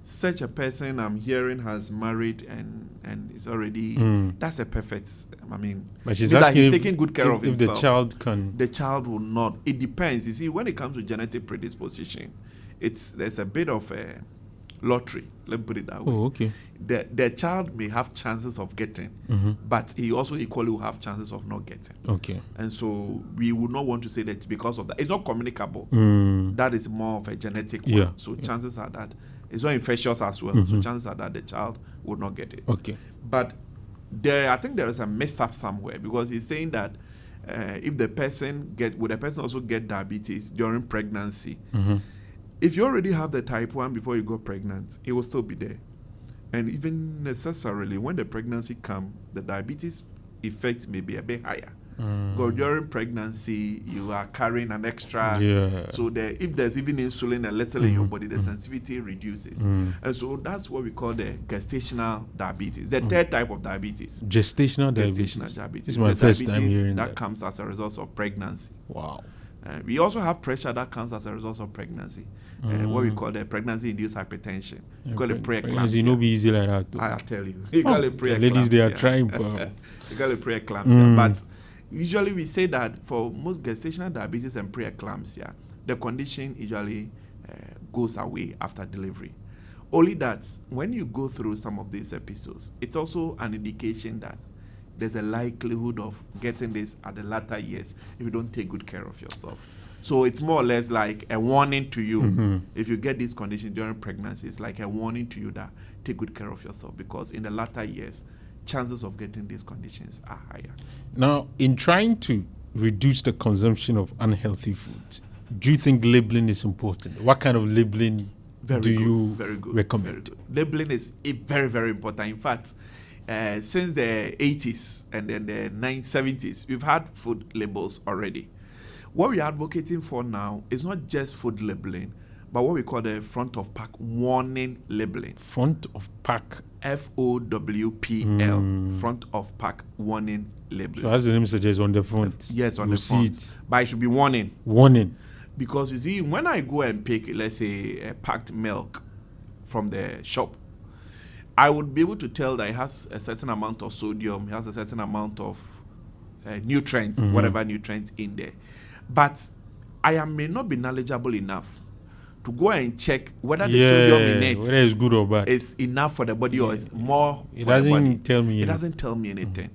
Speaker 1: Such a person I'm hearing has married and is already that's a perfect. I mean,
Speaker 2: but she's asking
Speaker 1: he's taking good care of himself.
Speaker 2: If the child can,
Speaker 1: the child will not. It depends. You see, when it comes to genetic predisposition, there's a bit of a lottery. Let me put it that way. The child may have chances of getting, but he also equally will have chances of not getting. And so we would not want to say that because of that. It's not communicable. That is more of a genetic one. So chances are that it's not infectious as well. So chances are that the child will not get it. But I think there is a mess up somewhere because he's saying that if the person would the person also get diabetes during pregnancy? If you already have the type 1 before you got pregnant, it will still be there. And even necessarily when the pregnancy comes, the diabetes effect may be a bit higher Because during pregnancy, you are carrying an extra.
Speaker 2: Yeah.
Speaker 1: So if there's even insulin a little in your body, the sensitivity reduces. And so that's what we call the gestational diabetes. The third type of diabetes.
Speaker 2: Gestational diabetes.
Speaker 1: Gestational diabetes.
Speaker 2: This is my
Speaker 1: The
Speaker 2: first time
Speaker 1: diabetes
Speaker 2: hearing
Speaker 1: that comes as a result of pregnancy.
Speaker 2: Wow.
Speaker 1: We also have pressure that comes as a result of pregnancy. What we call the pregnancy-induced hypertension. We call it preeclampsia.
Speaker 2: Pregnancy no be easy like that.
Speaker 1: I'll tell you. You call it preeclampsia.
Speaker 2: Ladies, they are trying.
Speaker 1: You call it preeclampsia. But usually we say that for most gestational diabetes and preeclampsia, the condition usually goes away after delivery. Only that when you go through some of these episodes, it's also an indication that there's a likelihood of getting this at the latter years if you don't take good care of yourself. So it's more or less like a warning to you. If you get this condition during pregnancy, it's like a warning to you that take good care of yourself, because in the latter years, chances of getting these conditions are higher.
Speaker 2: Now, in trying to reduce the consumption of unhealthy foods, do you think labeling is important? What kind of labeling do you recommend?
Speaker 1: Very good. Labeling is very, very important. In fact, since the 80s and then the 1970s, we've had food labels already. What we're advocating for now is not just food labeling, but what we call the front of pack warning labeling.
Speaker 2: Front of pack.
Speaker 1: FOWPL. Front of pack warning labeling.
Speaker 2: So as the name suggests, on the front.
Speaker 1: Yes, on the front. But it should be warning.
Speaker 2: Warning.
Speaker 1: Because you see, when I go and pick, let's say, a packed milk from the shop, I would be able to tell that it has a certain amount of sodium, it has a certain amount of nutrients, whatever nutrients in there. But I may not be knowledgeable enough to go and check whether the sodium in it
Speaker 2: whether it's good or bad
Speaker 1: is enough for the body or is more
Speaker 2: it
Speaker 1: for the body.
Speaker 2: Tell me
Speaker 1: it doesn't tell me anything.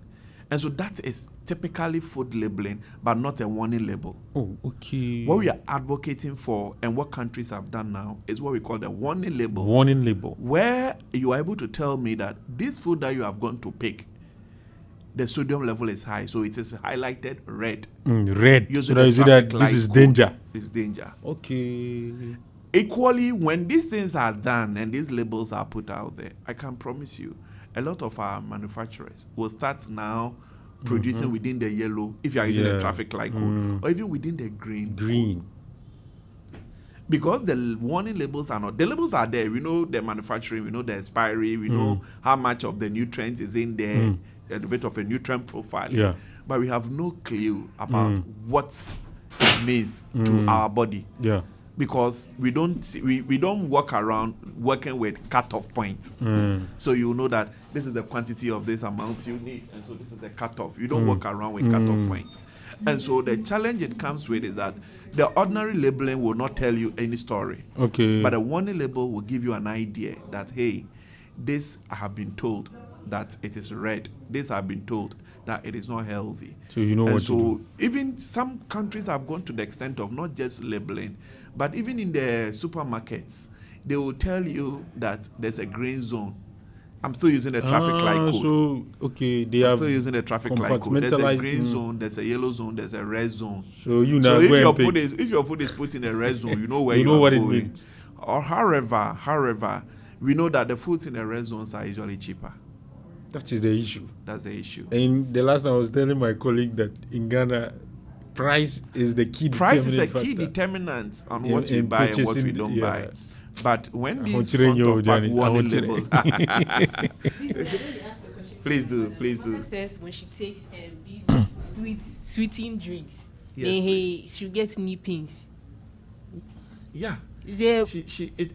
Speaker 1: And so that is typically food labeling, but not a warning label.
Speaker 2: Oh, okay.
Speaker 1: What we are advocating for and what countries have done now is what we call the warning label.
Speaker 2: Warning label.
Speaker 1: Where you are able to tell me that this food that you have gone to pick, the sodium level is high, so it is highlighted red.
Speaker 2: Red. So that you see that this is danger.
Speaker 1: It's danger.
Speaker 2: Okay.
Speaker 1: Equally, when these things are done and these labels are put out there, I can promise you, a lot of our manufacturers will start now producing within the yellow, if you are using a traffic light code, or even within the green.
Speaker 2: Green.
Speaker 1: Because the warning labels are not, the labels are there. We know the manufacturing, we know the expiry, we know how much of the nutrients is in there, a bit of a nutrient profile.
Speaker 2: Yeah.
Speaker 1: But we have no clue about what it means to our body.
Speaker 2: Yeah.
Speaker 1: Because we don't walk around working with cutoff points. So you know that this is the quantity of this amount you need, and so this is the cutoff. You don't walk around with cutoff points. And so the challenge it comes with is that the ordinary labeling will not tell you any story.
Speaker 2: Okay.
Speaker 1: But a warning label will give you an idea that, hey, this I have been told that it is red. This I have been told that it is not healthy.
Speaker 2: So you know
Speaker 1: and
Speaker 2: what
Speaker 1: so
Speaker 2: to do.
Speaker 1: Even some countries have gone to the extent of not just labeling, but even in the supermarkets, they will tell you that there's a green zone. I'm still using the traffic light code.
Speaker 2: So, okay, they
Speaker 1: I'm
Speaker 2: are
Speaker 1: still using the traffic light code. There's a green zone, there's a yellow zone, there's a red zone.
Speaker 2: So you now
Speaker 1: if
Speaker 2: go
Speaker 1: your
Speaker 2: and pick.
Speaker 1: food is if your food is put in a red zone, you know where
Speaker 2: You know what it
Speaker 1: going.
Speaker 2: means.
Speaker 1: Or however, we know that the foods in the red zones are usually cheaper.
Speaker 2: That is the issue.
Speaker 1: That's the issue.
Speaker 2: And the last time I was telling my colleague that in Ghana, price is the key
Speaker 1: Price is a
Speaker 2: factor.
Speaker 1: key determinant on
Speaker 2: In-
Speaker 1: what we
Speaker 2: in
Speaker 1: buy and what we
Speaker 2: purchasing,
Speaker 1: don't
Speaker 2: yeah.
Speaker 1: buy. But when these
Speaker 2: want to train
Speaker 1: front
Speaker 2: you,
Speaker 1: of pack
Speaker 2: Janice. I
Speaker 1: warning
Speaker 2: want to
Speaker 1: labels, please do.
Speaker 7: Says when she takes these sweetened drinks,
Speaker 1: Yes,
Speaker 7: then she'll get knee pains.
Speaker 1: Yeah,
Speaker 7: Is there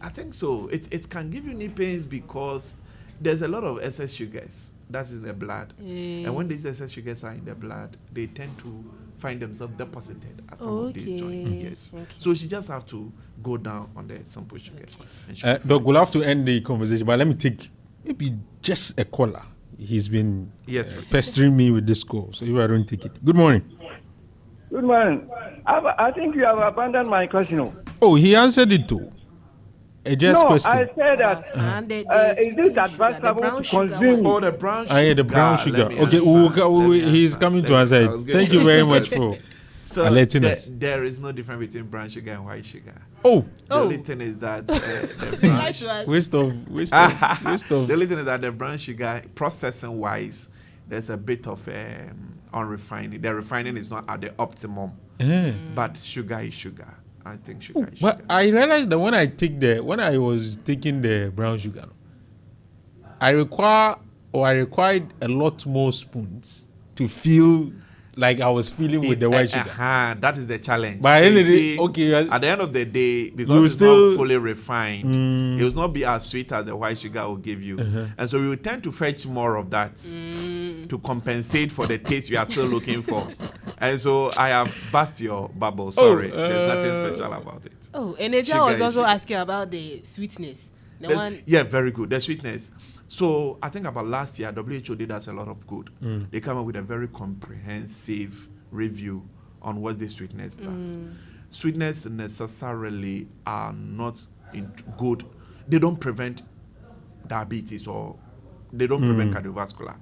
Speaker 1: I think so. It can give you knee pains because there's a lot of excess sugars that is in the blood, and when these excess sugars are in the blood, they tend to find themselves deposited at some of these joints. Yes,
Speaker 7: Okay.
Speaker 1: so she just have to go down on the simple sugars. And she
Speaker 2: Doc, we'll have to end the conversation, but let me take maybe just a caller. He's been pestering me with this call, so if I don't take it. Good morning.
Speaker 6: Good morning. I think you have abandoned my question.
Speaker 2: Oh, he answered it too. A just question.
Speaker 6: I said that is it advisable to consume?
Speaker 1: Oh, the brown sugar.
Speaker 2: Yeah, the brown sugar.
Speaker 1: Let me
Speaker 2: Okay,
Speaker 1: answer.
Speaker 2: he's coming to answer it. Thank you very much for alerting us.
Speaker 1: There is no difference between brown sugar and white sugar.
Speaker 2: Oh,
Speaker 1: The only thing is that the brown sugar.
Speaker 2: waste of.
Speaker 1: The only thing is that the brown sugar, processing wise, there's a bit of on refining. The refining is not at the optimum, but sugar is sugar. I think sugar is sugar.
Speaker 2: But I realized that when I was taking the brown sugar, I required a lot more spoons to feel like I was feeling with the white sugar.
Speaker 1: That is the challenge.
Speaker 2: But
Speaker 1: So
Speaker 2: at
Speaker 1: the end of the day, because it's not fully refined, it will not be as sweet as the white sugar will give you. And so we will tend to fetch more of that to compensate for the taste we are still looking for. And so I have burst your bubble. Sorry, there's nothing special about it.
Speaker 7: Oh, and Eja was also asking about the sweetness.
Speaker 1: Yeah, very good. The sweetness. So I think about last year, WHO did us a lot of good. They came up with a very comprehensive review on what the sweetness does. Sweetness necessarily are not good. They don't prevent diabetes or they don't prevent cardiovascular.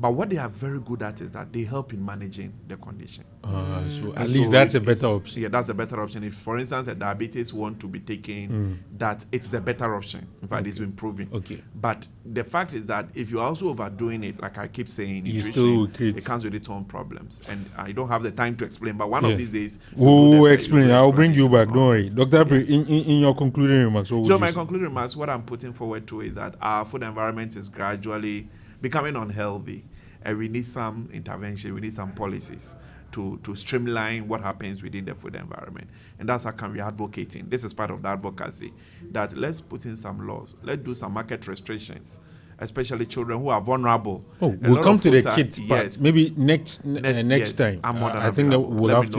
Speaker 1: But what they are very good at is that they help in managing the condition.
Speaker 2: So at least that's a better option.
Speaker 1: Yeah, that's a better option. If, for instance, a diabetes want to be taken, that it's a better option. In fact, it's been proven.
Speaker 2: Okay.
Speaker 1: But the fact is that if you're also overdoing it, like I keep saying, it comes with its own problems. And I don't have the time to explain, but one of these days...
Speaker 2: We'll explain. I'll bring you back. Don't worry. Dr. Apri, in your concluding remarks, what would
Speaker 1: so my concluding remarks, what I'm putting forward to is that our food environment is gradually becoming unhealthy, and we need some intervention, we need some policies to streamline what happens within the food environment. And that's how come we're advocating. This is part of the advocacy, that let's put in some laws, let's do some market restrictions, especially children who are vulnerable.
Speaker 2: We'll come to the kids part. Yes. Maybe next time. I think that we'll have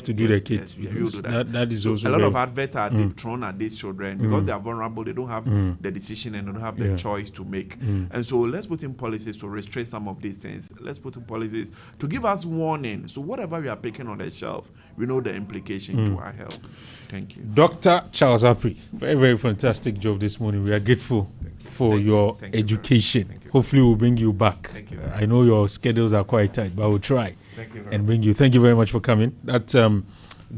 Speaker 2: to do the kids.
Speaker 1: Yes, we'll do that.
Speaker 2: That is also
Speaker 1: a lot of adverts are thrown at these children because they are vulnerable. They don't have the decision and they don't have the choice to make. And so let's put in policies to restrict some of these things. Let's put in policies to give us warning. So whatever we are picking on the shelf, we know the implication to our health. Thank you.
Speaker 2: Dr. Charles Apri, very, very fantastic job this morning. We are grateful for your education. Hopefully we'll bring you back. I know your schedules are quite tight, but we'll try and bring you. Thank you very much for coming. That's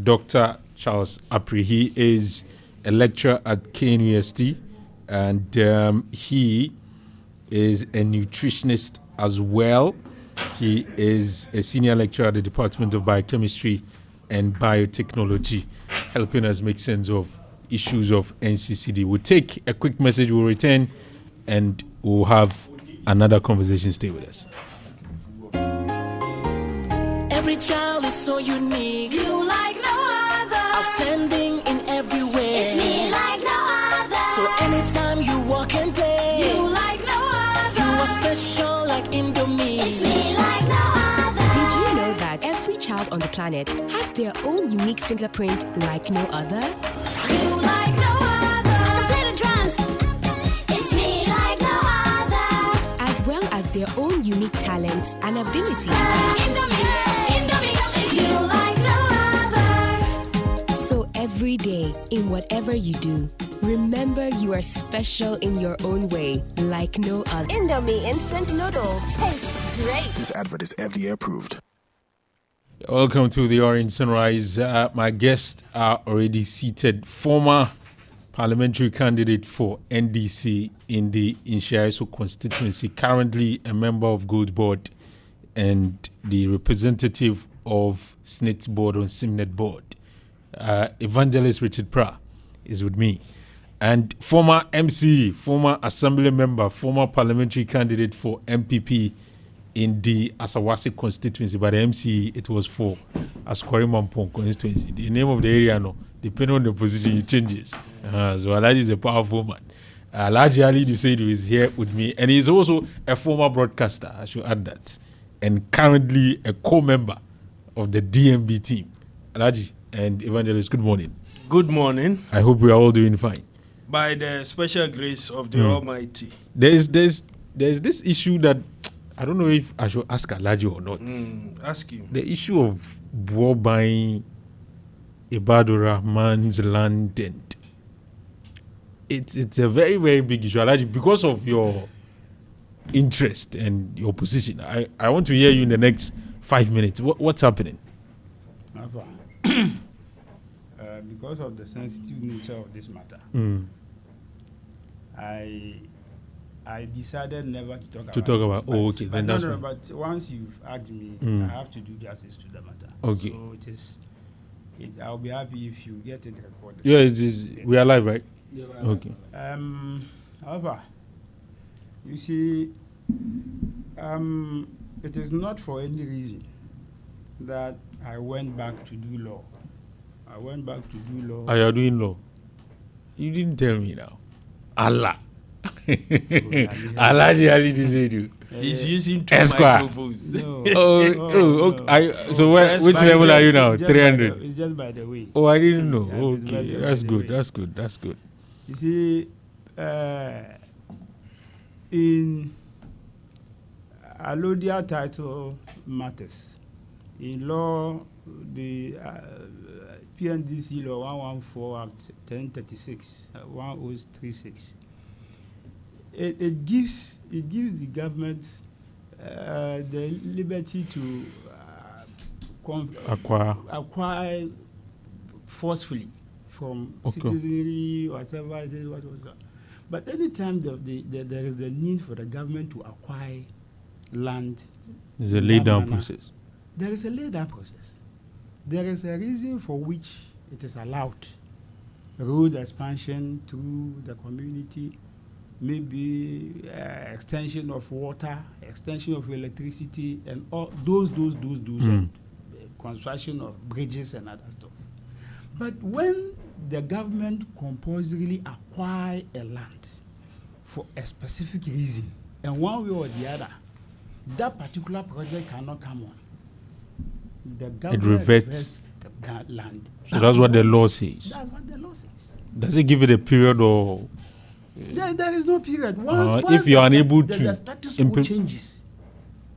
Speaker 2: Dr. Charles Apri. He is a lecturer at KNUST, and he is a nutritionist as well. He is a senior lecturer at the Department of Biochemistry and Biotechnology, helping us make sense of issues of NCCD. We'll take a quick message, we'll return, and we'll have another conversation. Stay with us.
Speaker 8: Every child is so unique. You like no other. Outstanding in every way. It's me like no other. So anytime you walk and play, you like no other. You are special like Indomie. It's me like no other.
Speaker 9: Did you know that every child on the planet has their own unique fingerprint like no other?
Speaker 8: You like no other. I can play the drums. It's me like no other.
Speaker 9: As well as their own unique talents and abilities.
Speaker 8: Indomie, it's you like no other.
Speaker 9: So every day, in whatever you do, remember you are special in your own way, like no other.
Speaker 10: Indomie instant noodles tastes great.
Speaker 11: This advert is FDA approved.
Speaker 2: Welcome to the Orange Sunrise. My guests are already seated. Former parliamentary candidate for NDC in the Inshaiso constituency, currently a member of Gold Board, and the representative of SNIT's board on SIMNET board. Evangelist Richard Pra is with me. And former MC, former assembly member, former parliamentary candidate for MPP in the Asawasi constituency. By the MC, it was for Askwari Mampong constituency. The name of the area, no, depending on the position, it changes. So Alhaji is a powerful man. Alhaji Ali Duseidu is here with me, and he's also a former broadcaster, I should add that, and currently a co-member of the DMB team. Alhaji and Evangelist, good morning.
Speaker 12: Good morning.
Speaker 2: I hope we are all doing fine.
Speaker 12: By the special grace of the Almighty.
Speaker 2: There's this issue that I don't know if I should ask Alhaji or not.
Speaker 12: Ask him.
Speaker 2: The issue of war buying Ibadur Rahman's land, and it's a very, very big issue, Alhaji, because of your interest and your position. I want to hear you in the next 5 minutes. What's happening?
Speaker 13: Alfa. Because of the sensitive nature of this matter, I I decided never to talk about
Speaker 2: to talk about.
Speaker 13: it.
Speaker 2: Oh, okay, then that's fine.
Speaker 13: But once you've asked me, I have to do justice to the matter.
Speaker 2: Okay.
Speaker 13: So I'll be happy if you get it recorded.
Speaker 2: Yeah, we are live, right?
Speaker 13: Yeah,
Speaker 2: okay.
Speaker 13: However, you see, it is not for any reason that I went back to do law. I went back to do law.
Speaker 2: Are you doing law? You didn't tell me now. Allah. Allah did you.
Speaker 12: He's using 2
Speaker 2: Esquire.
Speaker 12: microphones.
Speaker 13: No.
Speaker 2: So which level are you now? 300.
Speaker 13: It's just by the way.
Speaker 2: Oh, I didn't know.
Speaker 13: Yeah,
Speaker 2: Okay, that's good. That's good. That's good.
Speaker 13: You see, in allodial title matters, in law, the PNDC law 114 Act 1036 1036. It gives the government the liberty to acquire forcefully from citizenry, whatever it is, But anytime there is the need for the government to acquire land,
Speaker 2: there's a lay-down process.
Speaker 13: There is a lay-down process. There is a reason for which it is allowed. Road expansion through the community, maybe extension of water, extension of electricity, and all those construction of bridges and other stuff. But when the government compulsorily acquire a land for a specific reason, and one way or the other, that particular project cannot come on, the government reverts that land.
Speaker 2: So that's what the law says.
Speaker 13: That's what the law says.
Speaker 2: Does it give it a period or?
Speaker 13: There is no period. Once
Speaker 2: if you are unable to,
Speaker 13: the status quo changes.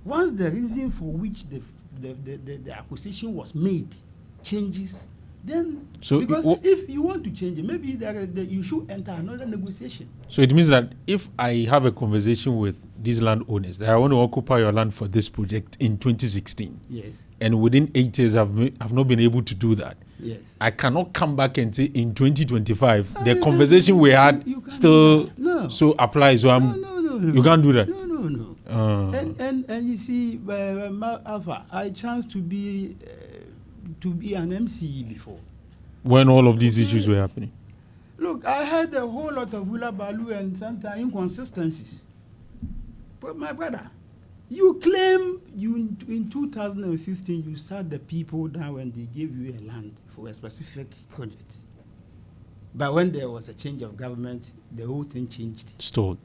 Speaker 13: Once the reason for which the acquisition was made changes, then because if you want to change it, maybe you should enter another negotiation.
Speaker 2: So it means that if I have a conversation with these landowners that I want to occupy your land for this project in 2016,
Speaker 13: yes,
Speaker 2: and within 8 years I've not been able to do that,
Speaker 13: yes,
Speaker 2: I cannot come back and say in 2025 the conversation we had still so applies. So you can't do that.
Speaker 13: No. And you see, Alpha, I chanced to be an MCE before.
Speaker 2: When all of these issues were happening.
Speaker 13: Look, I had a whole lot of hula baloo and sometimes inconsistencies. But my brother, you claim in 2015 you sat the people down when they gave you a land for a specific project. But when there was a change of government, the whole thing changed.
Speaker 2: Stalled.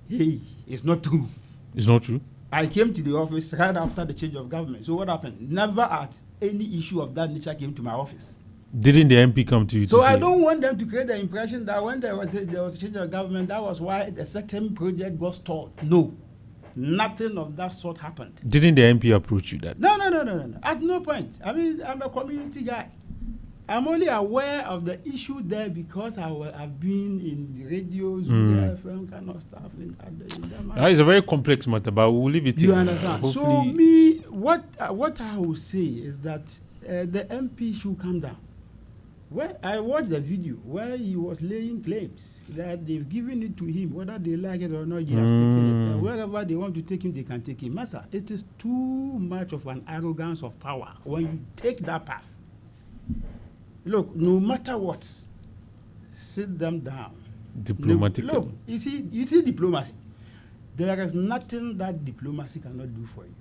Speaker 13: Hey, it's not true.
Speaker 2: It's not true?
Speaker 13: I came to the office right after the change of government. So what happened? Never at any issue of that nature came to my office.
Speaker 2: Didn't the MP come to you
Speaker 13: so I don't want them to create the impression that when there was a change of government, that was why the certain project got stalled. No. Nothing of that sort happened.
Speaker 2: Didn't the MP approach you that?
Speaker 13: No. At no point. I mean, I'm a community guy. I'm only aware of the issue there because I've been in the radios, FM kind of stuff.
Speaker 2: It's a very complex matter, but we'll leave it.
Speaker 13: You understand? So me, what I will say is that the MP should come down. When I watched the video where he was laying claims that they've given it to him, whether they like it or not, he has taken it. And wherever they want to take him, they can take him. Master, it is too much of an arrogance of power when you take that path. Look, no matter what, sit them down.
Speaker 2: Diplomatically.
Speaker 13: Look, you see diplomacy. There is nothing that diplomacy cannot do for you.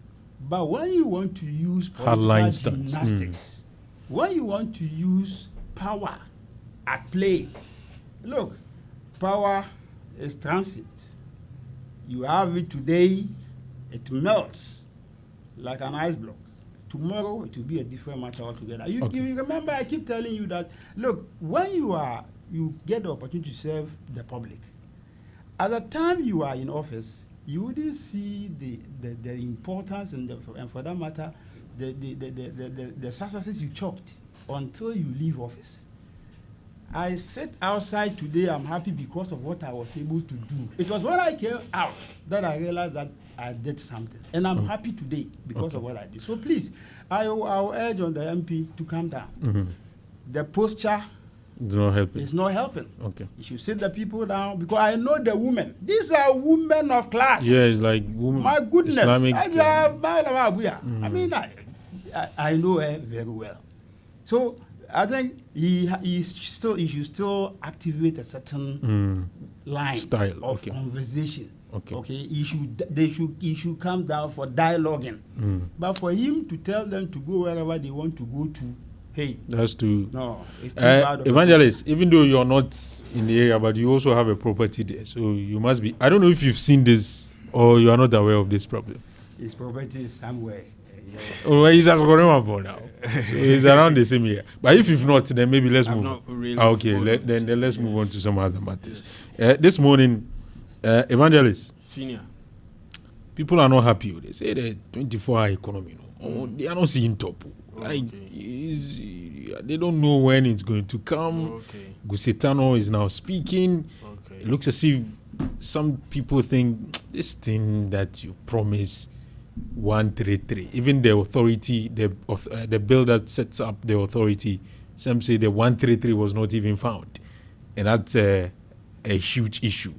Speaker 13: But when you want to use political gymnastics, when you want to use power at play, look, power is transit. You have it today, it melts like an ice block. Tomorrow it will be a different matter altogether. You remember I keep telling you that, look, when you get the opportunity to serve the public, at the time you are in office, you wouldn't see the importance and for that matter, the successes you chalked until you leave office. I sit outside today, I'm happy because of what I was able to do. It was when I came out that I realized that I did something. And I'm happy today because of what I did. So please, I will urge on the MP to calm down. The posture
Speaker 2: It's not helping.
Speaker 13: It's not helping.
Speaker 2: Okay.
Speaker 13: You should sit the people down because I know the women. These are women of class.
Speaker 2: Yeah, it's like women.
Speaker 13: My goodness.
Speaker 2: Islamic.
Speaker 13: I mean, I know her very well. So I think he should still activate a certain line
Speaker 2: style
Speaker 13: of conversation.
Speaker 2: Okay.
Speaker 13: He should come down for dialoguing. But for him to tell them to go wherever they want to go to, hey,
Speaker 2: that's too.
Speaker 13: No, it's too bad.
Speaker 2: Evangelist, even though you're not in the area, but you also have a property there, so you must be. I don't know if you've seen this or you are not aware of this problem.
Speaker 13: His property is somewhere.
Speaker 2: Oh, he's as for now. So he's around the same area. But if you've not, then maybe let's move.
Speaker 12: Not really
Speaker 2: then let's move on to some other matters. This morning, Evangelist,
Speaker 12: Senior,
Speaker 2: people are not happy with it. Say the 24-hour economy. They are not seeing top. Like they don't know when it's going to come. Gusitano is now speaking. It looks as if some people think this thing that you promise 133, even the authority, the bill that sets up the authority, some say the 133 was not even found, and that's a huge issue.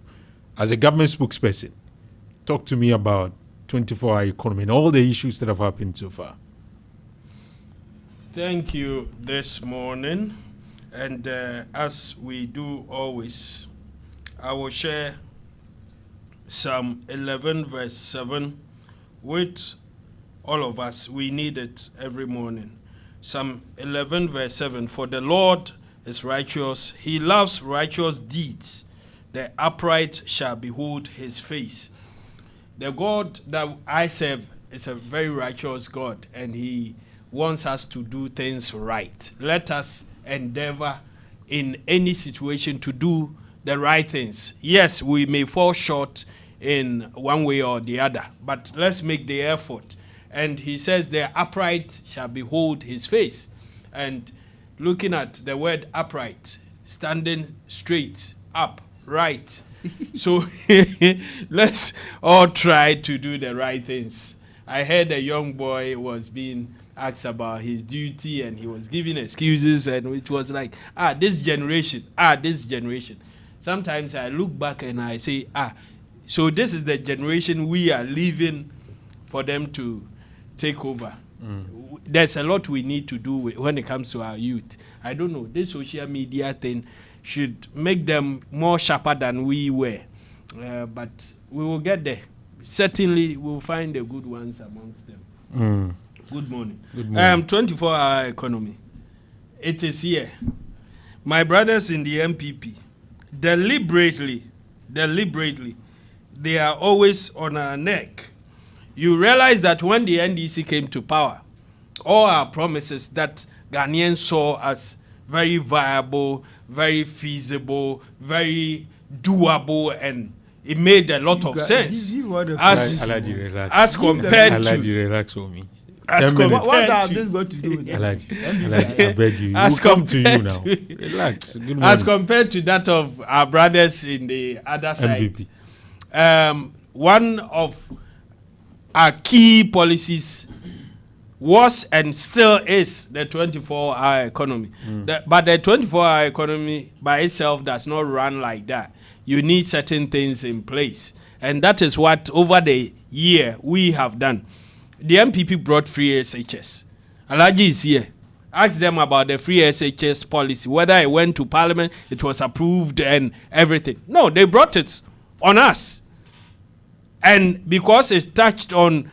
Speaker 2: As a government spokesperson, talk to me about 24-hour economy and all the issues that have happened so far.
Speaker 12: Thank you this morning, and as we do always, I will share Psalm 11 verse 7 with all of us. We need it every morning. Psalm 11 verse 7, for the Lord is righteous, he loves righteous deeds, the upright shall behold his face. The God that I serve is a very righteous God, and he wants us to do things right. Let us endeavor in any situation to do the right things. Yes, we may fall short in one way or the other, but let's make the effort. And he says, the upright shall behold his face. And looking at the word upright, standing straight, up, right. So let's all try to do the right things. I heard a young boy was being asked about his duty, and he was giving excuses, and it was like, this generation. Sometimes I look back and I say, so this is the generation we are leaving for them to take over. There's a lot we need to do when it comes to our youth. I don't know, this social media thing should make them more sharper than we were. But we will get there. Certainly, we'll find the good ones amongst them. Good morning. 24-hour economy. It is here. My brothers in the MPP, deliberately, they are always on our neck. You realize that when the NDC came to power, all our promises that Ghanaians saw as very viable, very feasible, very doable, and it made a lot of sense. As compared to...
Speaker 13: What are this going to do with
Speaker 2: I beg you. We'll come to you now. Relax. Good morning.
Speaker 12: As compared to that of our brothers in the other side, one of our key policies was and still is the 24-hour economy. But the 24-hour economy by itself does not run like that. You need certain things in place. And that is what, over the year, we have done. The MPP brought free SHS. Alaji is here. Ask them about the free SHS policy, whether it went to Parliament, it was approved and everything. No, they brought it on us. And because it touched on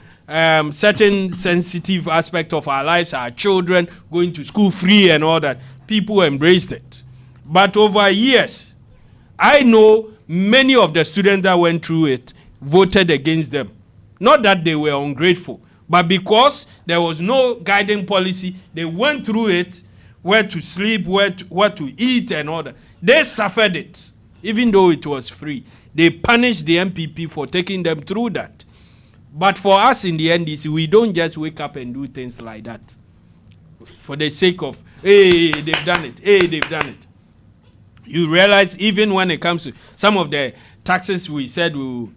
Speaker 12: certain sensitive aspect of our lives, our children going to school free and all that, people embraced it. But over years, I know many of the students that went through it voted against them. Not that they were ungrateful, but because there was no guiding policy, they went through it, where to sleep, what to eat and all that. They suffered it, even though it was free. They punished the MPP for taking them through that. But for us in the NDC, we don't just wake up and do things like that. For the sake of, hey, they've done it. Hey, they've done it. You realize even when it comes to some of the taxes we said we'll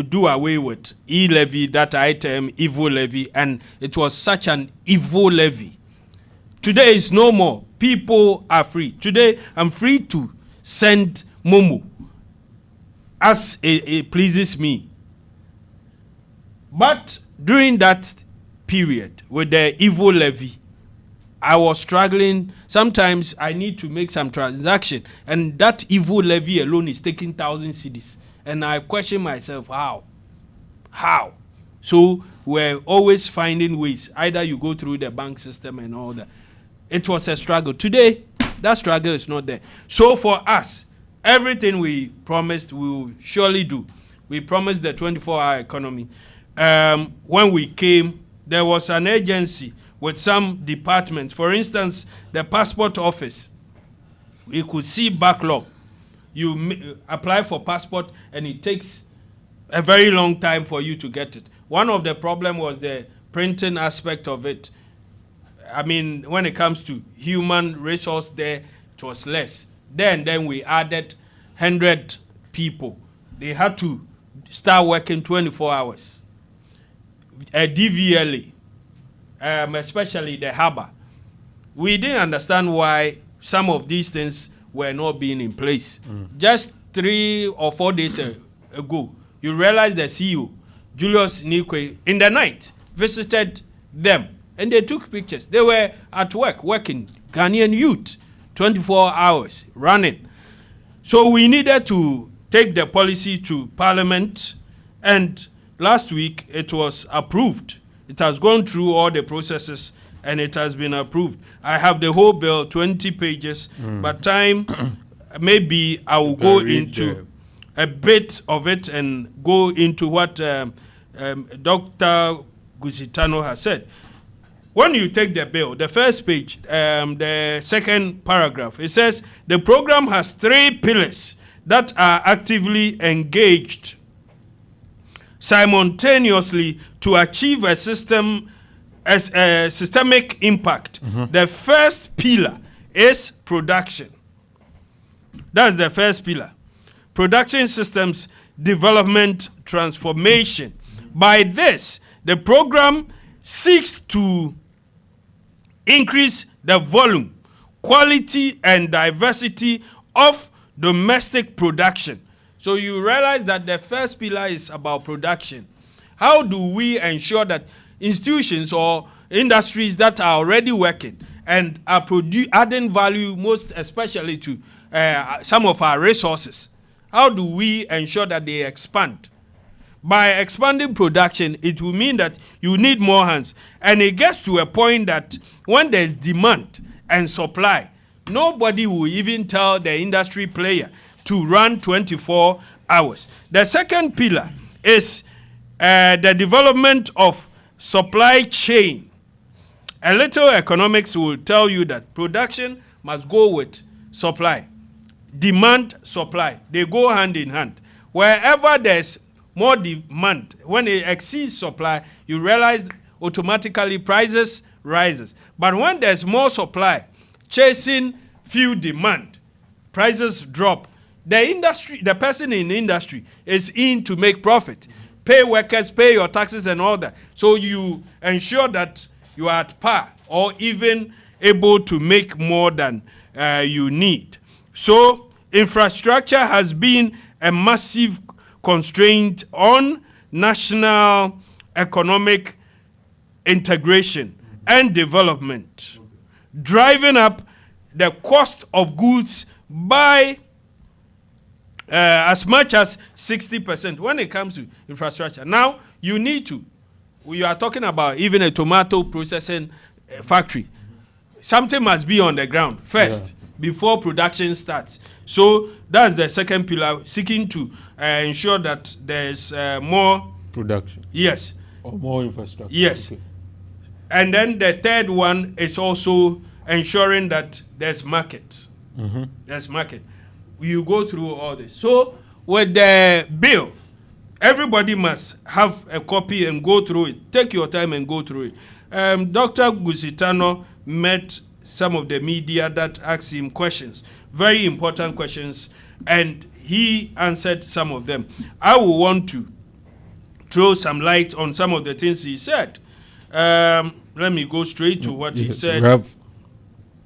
Speaker 12: do away with, e-levy, that item, evil levy, and it was such an evil levy. Today is no more. people are free. Today, I'm free to send Momo as it pleases me. But during that period with the evil levy, I was struggling. Sometimes I need to make some transaction, and that evil levy alone is taking 1,000 cedis. And I question myself, how? So we're always finding ways. Either you go through the bank system and all that. It was a struggle. Today, that struggle is not there. So for us, everything we promised we will surely do. We promised the 24-hour economy. When we came, there was an agency with some departments. For instance, the passport office. We could see backlog. You apply for passport and it takes a very long time for you to get it. One of the problem was the printing aspect of it. I mean, when it comes to human resource there, it was less. Then we added 100 people. They had to start working 24 hours. A DVLA, especially the harbor. We didn't understand why some of these things were not being in place. Just 3 or 4 days ago, you realize the CEO, Julius Nikwe, in the night, visited them and they took pictures. They were at work, working, Ghanaian youth, 24 hours, running. So we needed to take the policy to Parliament, and last week it was approved. It has gone through all the processes and it has been approved. I have the whole bill, 20 pages, but time, maybe I will go into a bit of it and go into what Dr. Gusitano has said. When you take the bill, the first page, the second paragraph, it says the program has 3 pillars that are actively engaged simultaneously to achieve a systemic impact. The first pillar is production. That's the first pillar. Production systems development transformation. By this, the program seeks to increase the volume, quality, and diversity of domestic production. So you realize that the first pillar is about production. How do we ensure that institutions or industries that are already working and are adding value, most especially to some of our resources, how do we ensure that they expand? By expanding production, it will mean that you need more hands. And it gets to a point that when there's demand and supply, nobody will even tell the industry player to run 24 hours. The second pillar is the development of supply chain. A little economics will tell you that production must go with supply. Demand, supply, they go hand in hand. Wherever there's more demand, when it exceeds supply, you realize automatically prices rises. But when there's more supply, chasing few demand, prices drop. The industry, the person in the industry is in to make profit. Pay workers, pay your taxes and all that. So you ensure that you are at par or even able to make more than you need. So infrastructure has been a massive constraint on national economic integration and development, driving up the cost of goods by as much as 60% when it comes to infrastructure. Now, you need to, we are talking about even a tomato processing factory. Something must be on the ground first before production starts. So that's the second pillar, seeking to ensure that there's more
Speaker 2: production.
Speaker 12: Yes.
Speaker 2: Or more infrastructure.
Speaker 12: Yes.
Speaker 2: Okay.
Speaker 12: And then the third one is also ensuring that there's market. There's market. You go through all this. So with the bill, everybody must have a copy and go through it. Take your time and go through it. Dr. Gusitano met some of the media that asked him questions, very important questions, and he answered some of them. I will want to throw some light on some of the things he said. Let me go straight to what he said.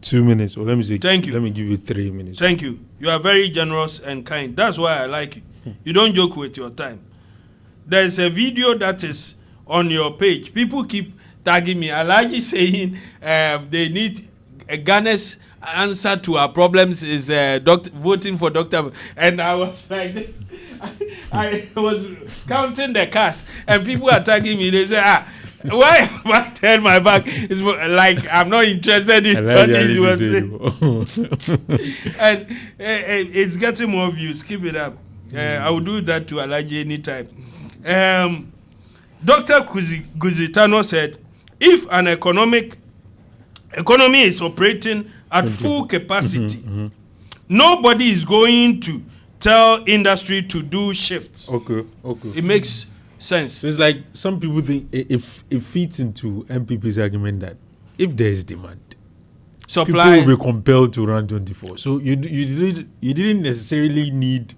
Speaker 2: 2 minutes, or let me say,
Speaker 12: Thank you.
Speaker 2: Let me give you 3 minutes.
Speaker 12: Thank you. You are very generous and kind. That's why I like you. You don't joke with your time. There's a video that is on your page. People keep tagging me. Alaji saying they need Ghana's answer to our problems is voting for Dr. And I was like this. I was counting the cast, and people are tagging me. They say, why have I turned my back? It's like I'm not interested in what he was saying. And it's getting more views. Keep it up. I will do that to Alaji anytime. Dr. Guzitano said, if an economy is operating at full capacity, nobody is going to tell industry to do shifts.
Speaker 2: Okay.
Speaker 12: It makes sense.
Speaker 2: So it's like some people think it fits into MPP's argument that if there is demand,
Speaker 12: supply
Speaker 2: people will be compelled to run 24. So you didn't necessarily need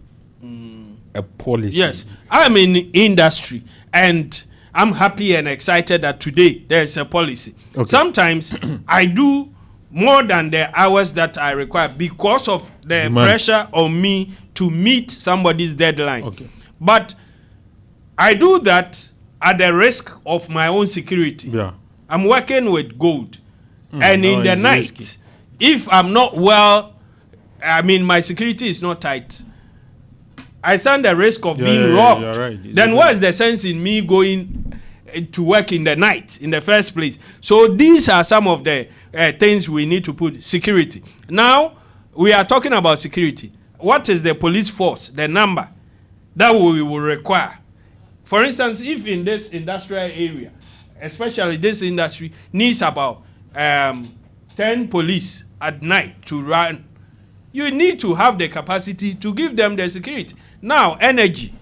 Speaker 2: a policy.
Speaker 12: Yes, I'm in industry, and I'm happy and excited that today there's a policy. Okay. Sometimes I do more than the hours that I require because of the demand. Pressure on me to meet somebody's deadline.
Speaker 2: Okay.
Speaker 12: But I do that at the risk of my own security.
Speaker 2: Yeah.
Speaker 12: I'm working with gold. And in the night, risky. If I'm not well, I mean, my security is not tight, I stand the risk of being robbed.
Speaker 2: You're right.
Speaker 12: Then what is the sense in me going to work in the night in the first place? So these are some of the things we need to put. Security. Now, we are talking about security. What is the police force, the number that we will require? For instance, if in this industrial area, especially this industry, needs about 10 police at night to run, you need to have the capacity to give them the security. Now, energy,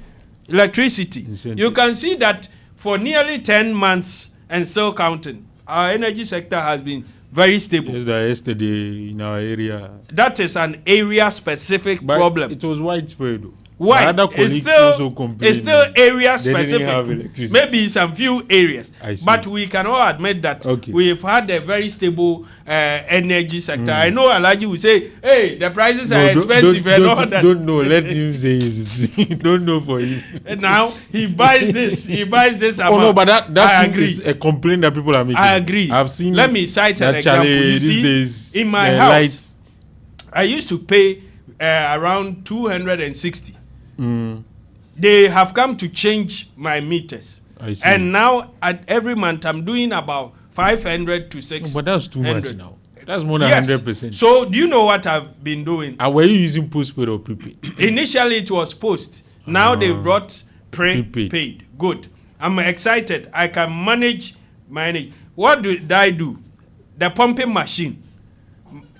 Speaker 12: electricity. You can see that for nearly 10 months and still counting, our energy sector has been very stable.
Speaker 2: Yes, yesterday in our area.
Speaker 12: That is an area-specific problem.
Speaker 2: It was widespread.
Speaker 12: Why? It's still area specific. Maybe some few areas. But we can all admit that we've had a very stable energy sector. I know Alaji will say, hey, the prices are expensive and all that.
Speaker 2: Don't know. Let him say it. Don't know for him.
Speaker 12: And now he buys this. He buys this amount.
Speaker 2: Oh, no, but that is a complaint that people are making.
Speaker 12: I agree.
Speaker 2: I've seen.
Speaker 12: Let me cite an example. You see, in my house, I used to pay around 260. They have come to change my meters, and now at every month I'm doing about 500 to 600.
Speaker 2: But that's too much now. That's more than 100%.
Speaker 12: So do you know what I've been doing?
Speaker 2: Were you using postpaid or prepaid?
Speaker 12: Initially it was post. Now they've brought prepaid. Good. I'm excited. I can manage my energy. What did I do? The pumping machine.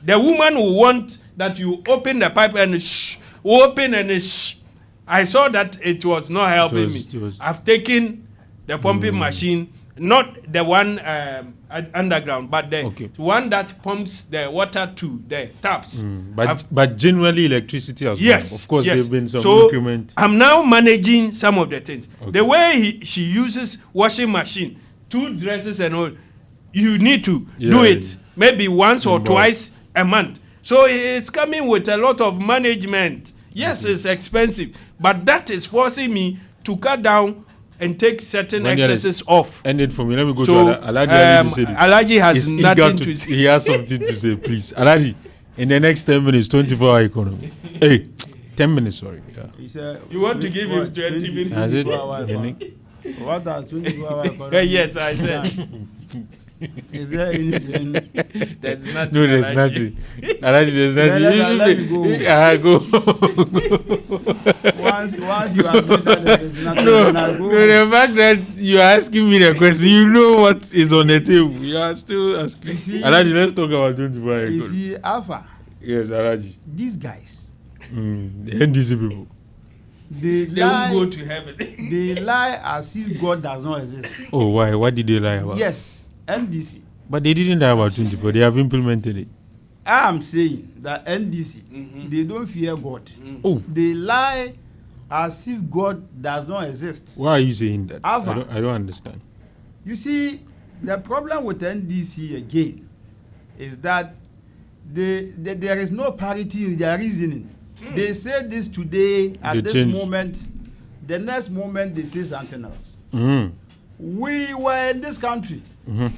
Speaker 12: The woman will want that you open the pipe and open and I saw that it was not helping me. I've taken the pumping machine, not the one underground, but the one that pumps the water to the taps.
Speaker 2: But generally electricity has gone. Of course, there have been some increment.
Speaker 12: I'm now managing some of the things. The way she uses washing machine, 2 dresses and all, you need to do it maybe once or twice a month. So it's coming with a lot of management. Yes, it's expensive, but that is forcing me to cut down and take certain excesses off.
Speaker 2: End it for me. Let me go to Alaji.
Speaker 12: Alaji has nothing to say.
Speaker 2: He has something to say, please. Alaji, in the next 10 minutes, 24-hour economy. Hey, 10 minutes, sorry.
Speaker 12: Yeah. You want to give him 20 minutes?
Speaker 13: What does 24-hour economy?
Speaker 12: Yes, I said.
Speaker 13: Is there anything?
Speaker 12: There's nothing.
Speaker 2: No, there's nothing. Alaji, there's nothing.
Speaker 13: Let me go.
Speaker 2: I go.
Speaker 13: Once you admit that there's nothing,
Speaker 2: no, the fact that you're asking me the question, you know what is on the table. You are still asking. Alaji, let's talk about 24-hour.
Speaker 13: You see, Alfa.
Speaker 2: Yes, Alaji.
Speaker 13: These guys.
Speaker 2: The NDC people.
Speaker 13: They
Speaker 12: lie, will go to heaven.
Speaker 13: They lie as if God does not exist.
Speaker 2: Oh, why? What did they lie about?
Speaker 13: Yes. NDC.
Speaker 2: But they didn't lie about 24. They have implemented it.
Speaker 13: I am saying that NDC, they don't fear God.
Speaker 2: Oh.
Speaker 13: They lie as if God does not exist.
Speaker 2: Why are you saying that?
Speaker 13: Alpha,
Speaker 2: I don't understand.
Speaker 13: You see, the problem with NDC again is that there is no parity in their reasoning. They say this today at
Speaker 2: They
Speaker 13: this
Speaker 2: change.
Speaker 13: moment, the next moment they say something else.
Speaker 2: Mm.
Speaker 13: We were in this country.
Speaker 2: Mhm.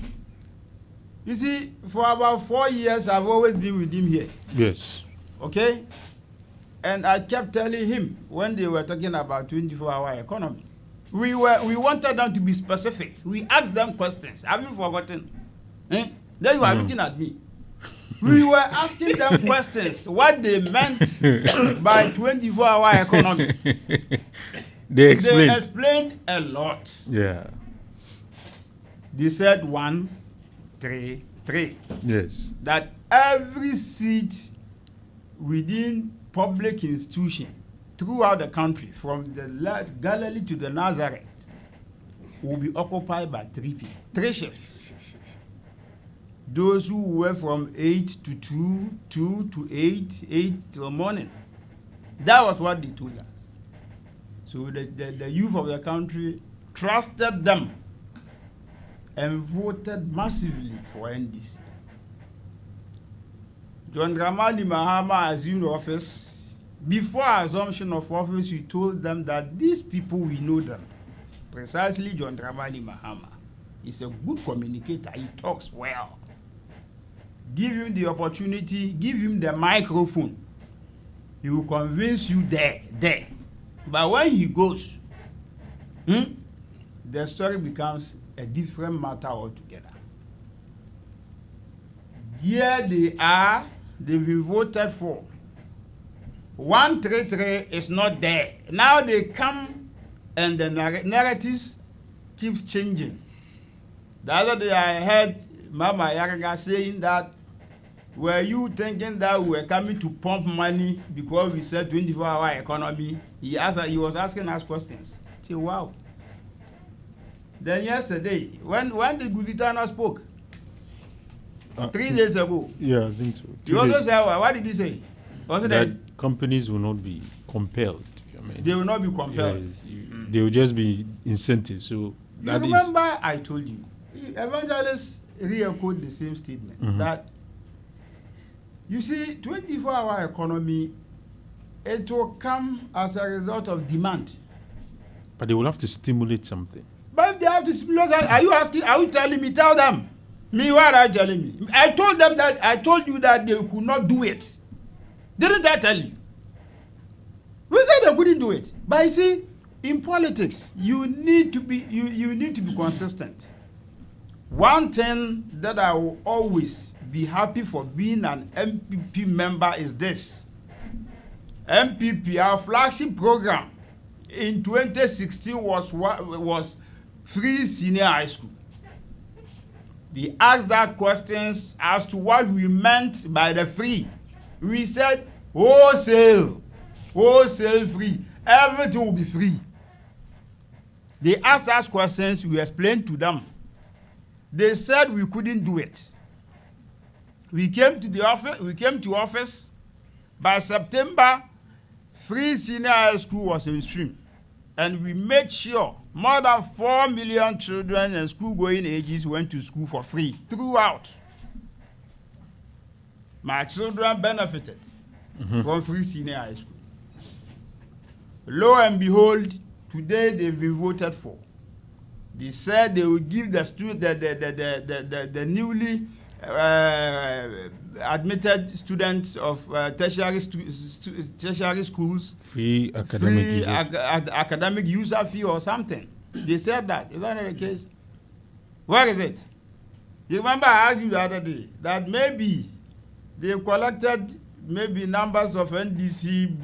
Speaker 13: You see, for about 4 years, I've always been with him here.
Speaker 2: Yes.
Speaker 13: Okay? And I kept telling him when they were talking about 24-hour economy. We wanted them to be specific. We asked them questions. Have you forgotten? Eh? Then you are looking at me. We were asking them questions, what they meant by 24-hour economy.
Speaker 2: They explained.
Speaker 13: They explained a lot.
Speaker 2: Yeah.
Speaker 13: They said 1, 3, 3.
Speaker 2: Yes.
Speaker 13: That every seat within public institution throughout the country, from the Galilee to the Nazareth, will be occupied by 3 people, 3 shifts. Those who were from 8 to 2, 2 to 8, 8 till morning. That was what they told us. So the youth of the country trusted them and voted massively for NDC. John Dramani Mahama assumed office. Before assumption of office, we told them that these people, we know them. Precisely John Dramani Mahama. He's a good communicator. He talks well. Give him the opportunity, give him the microphone. He will convince you there. But when he goes, the story becomes a different matter altogether. Here they are, they've been voted for. 133 is not there. Now they come and the narratives keeps changing. The other day I heard Mama Yaraga saying that, were you thinking that we were coming to pump money because we said 24-hour economy? He was asking us questions. I said, wow. Then yesterday, when the Guzitana spoke, 3 days ago.
Speaker 2: Yeah, I think so.
Speaker 13: He also said, what did he say? Also
Speaker 2: that companies will not be compelled. I mean,
Speaker 13: they will not be compelled.
Speaker 2: They will just be incentives. So
Speaker 13: you remember I told you, evangelists re-echoed the same statement that, you see, 24-hour economy, it will come as a result of demand.
Speaker 2: But they will have to stimulate something.
Speaker 13: But if they have to stimulate, are you telling me? Tell them. Me, what are you telling me? I told you that they could not do it. Didn't I tell you? We said they couldn't do it. But you see, in politics, you need to be consistent. One thing that I will always be happy for being an MPP member is this. MPP, our flagship program in 2016 was free senior high school. They asked that questions as to what we meant by the free. We said wholesale free. Everything will be free. They asked us questions, we explained to them. They said we couldn't do it. We came to office. By September, free senior high school was in stream. And we made sure more than 4 million children in school-going ages went to school for free throughout. My children benefited from free senior high school. Lo and behold, today they've been voted for. They said they will give the newly admitted students of tertiary schools
Speaker 2: free
Speaker 13: academic user fee or something. They said that. Is that not the case? Where is it? You remember I asked you the other day that maybe they collected numbers of NDC.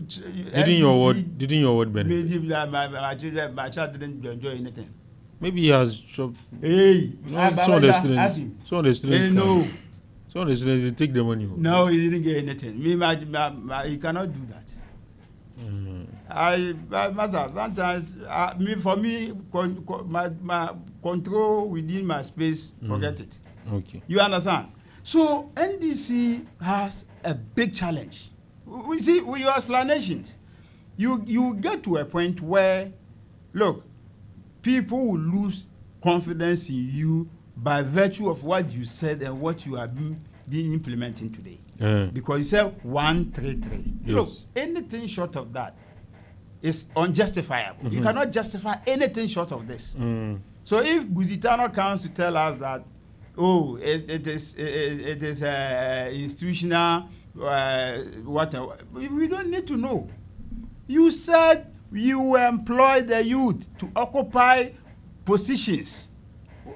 Speaker 2: Didn't your word benefit?
Speaker 13: My child didn't enjoy anything.
Speaker 2: Maybe he has shopped.
Speaker 13: Hey,
Speaker 2: some of the students. Some of the students they take the money.
Speaker 13: No, he didn't get anything. He cannot do that. Sometimes my control within my space, forget it.
Speaker 2: Okay.
Speaker 13: You understand? So NDC has a big challenge. We see with your explanations, you get to a point where, look, people will lose confidence in you by virtue of what you said and what you have been being implementing today. Because you said 133.
Speaker 2: Yes.
Speaker 13: Look, anything short of that is unjustifiable. You cannot justify anything short of this. So if Guzitano comes to tell us that, it is institutional, whatever, we don't need to know. You said you employ the youth to occupy positions.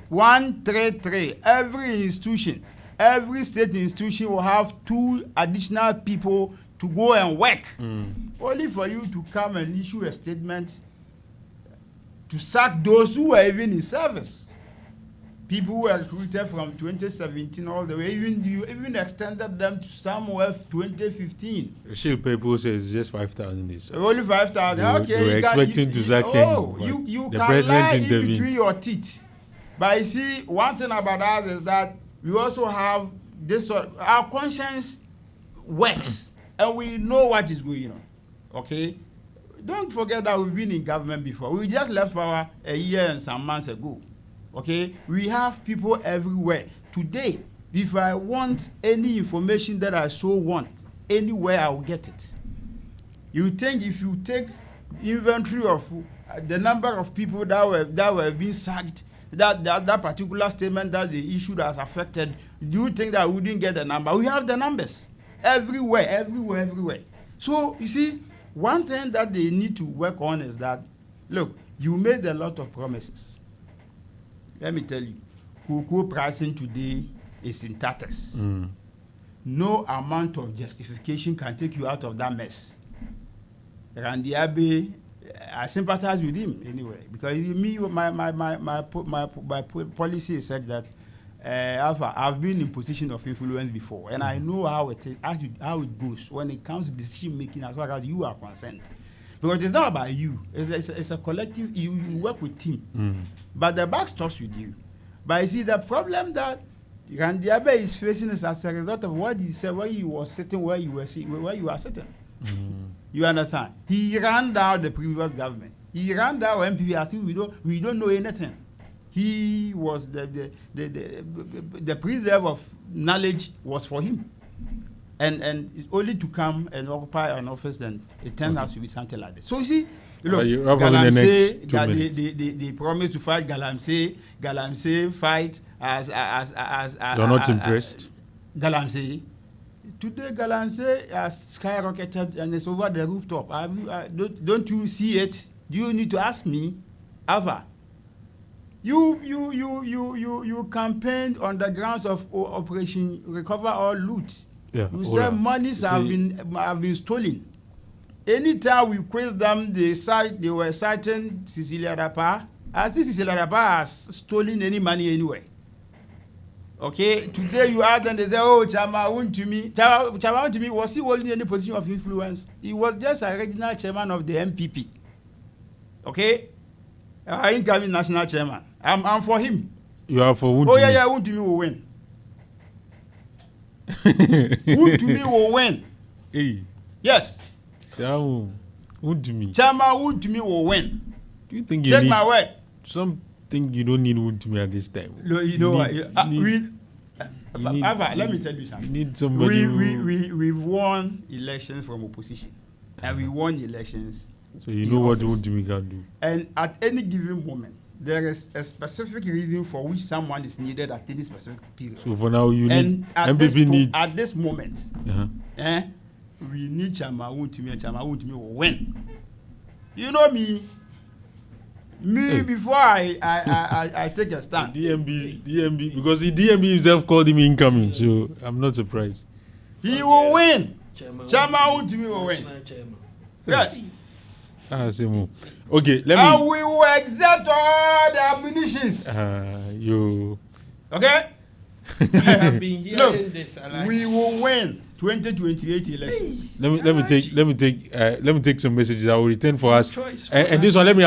Speaker 13: 133. Every institution, every state institution will have 2 additional people to go and work. Only for you to come and issue a statement to sack those who were even in service. People who were recruited from 2017 all the way, you even extended them to somewhere 2015.
Speaker 2: Shield people says just 5,000.
Speaker 13: Only 5,000. Okay,
Speaker 2: they were expecting to sack
Speaker 13: you
Speaker 2: the
Speaker 13: can
Speaker 2: president
Speaker 13: lie in
Speaker 2: intervened.
Speaker 13: between your teeth. But you see, one thing about us is that we also have this our conscience works and we know what is going on. Okay? Don't forget that we've been in government before. We just left power a year and some months ago. Okay? We have people everywhere. Today, if I want any information that I so want, anywhere I will get it. You think if you take inventory of the number of people that were being sacked, that particular statement that they issued has affected, do you think that we didn't get the number? We have the numbers everywhere. So you see, one thing that they need to work on is that, look, you made a lot of promises. Let me tell you, cocoa pricing today is in tatters. No amount of justification can take you out of that mess. Randy Abe, I sympathize with him anyway, because my policy is such that Alpha, I've been in position of influence before, and I know how it goes when it comes to decision making as far as you are concerned. Because it's not about you; it's a collective. You work with team, but the buck stops with you. But you see, the problem that Randy Abe is facing is as a result of what he said when he was sitting where you were sitting. You understand? He ran down the previous government. He ran down MPP as if we don't know anything. He was the preserve of knowledge was for him, and it's only to come and occupy an office, then it turns out to be something like this. So you see, look, Galamsey, they promised to fight Galamsey fight as
Speaker 2: you're not impressed.
Speaker 13: Galamsey. Today, Galamsey has skyrocketed and it's over the rooftop. Don't you see it? Do you need to ask me? Alpha, you campaigned on the grounds of Operation Recover or Loot.
Speaker 2: Yeah,
Speaker 13: you said monies have been stolen. Anytime we quiz them, they were citing Cecilia Dapa. I see Cecilia Dapa has stolen any money anywhere. Okay, today you ask them, they say, Chama Wuntumi, was he holding any position of influence? He was just a regional chairman of the MPP. Okay? Incoming national chairman. I'm for him.
Speaker 2: You are for Wuntumi?
Speaker 13: Oh, yeah, Wuntumi will win. Wuntumi will win.
Speaker 2: Hey.
Speaker 13: Yes.
Speaker 2: Wuntumi.
Speaker 13: Chairman Wuntumi will win.
Speaker 2: Do you think you
Speaker 13: Take
Speaker 2: need
Speaker 13: my word.
Speaker 2: Think you don't need Wuntumi at this time?
Speaker 13: No, you know what? Let me tell you something.
Speaker 2: You need somebody
Speaker 13: we've won elections from opposition. And we won elections.
Speaker 2: So you know what Wuntumi can do.
Speaker 13: And at any given moment, there is a specific reason for which someone is needed at any specific period.
Speaker 2: So for now, you need MPP needs.
Speaker 13: At this moment, we need Chama Wuntumi, and Chama Wuntumi will win. You know me. Before I take a stand.
Speaker 2: DMB, because the DMB himself called him incoming, so I'm not surprised.
Speaker 13: He will win. Chama Wuntumi will win. Yes.
Speaker 2: Okay, let me.
Speaker 13: And we will exert all the ammunitions.
Speaker 2: Okay?
Speaker 13: Look, we will win 2028 election.
Speaker 2: Let me take some messages. I will return for us. And this one, let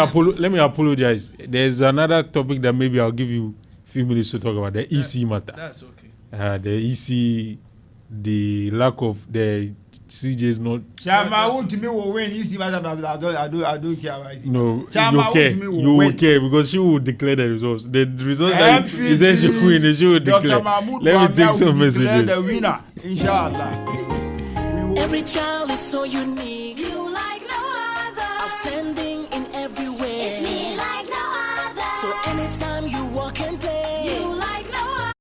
Speaker 2: me apologize. There's another topic that maybe I'll give you a few minutes to talk about, the EC matter.
Speaker 12: That's okay.
Speaker 2: The EC the lack of the CJ's not.
Speaker 13: Chama won't me will win. You see, I don't care.
Speaker 2: No,
Speaker 13: Chama
Speaker 2: you care. You will care because she will declare the results. The results that you said she win, she will declare. Let me take some messages.
Speaker 13: The winner, inshallah.
Speaker 8: Every child is so unique. You like no other. Outstanding in every way. It's me like no other. So anytime you walk and play, you like no other.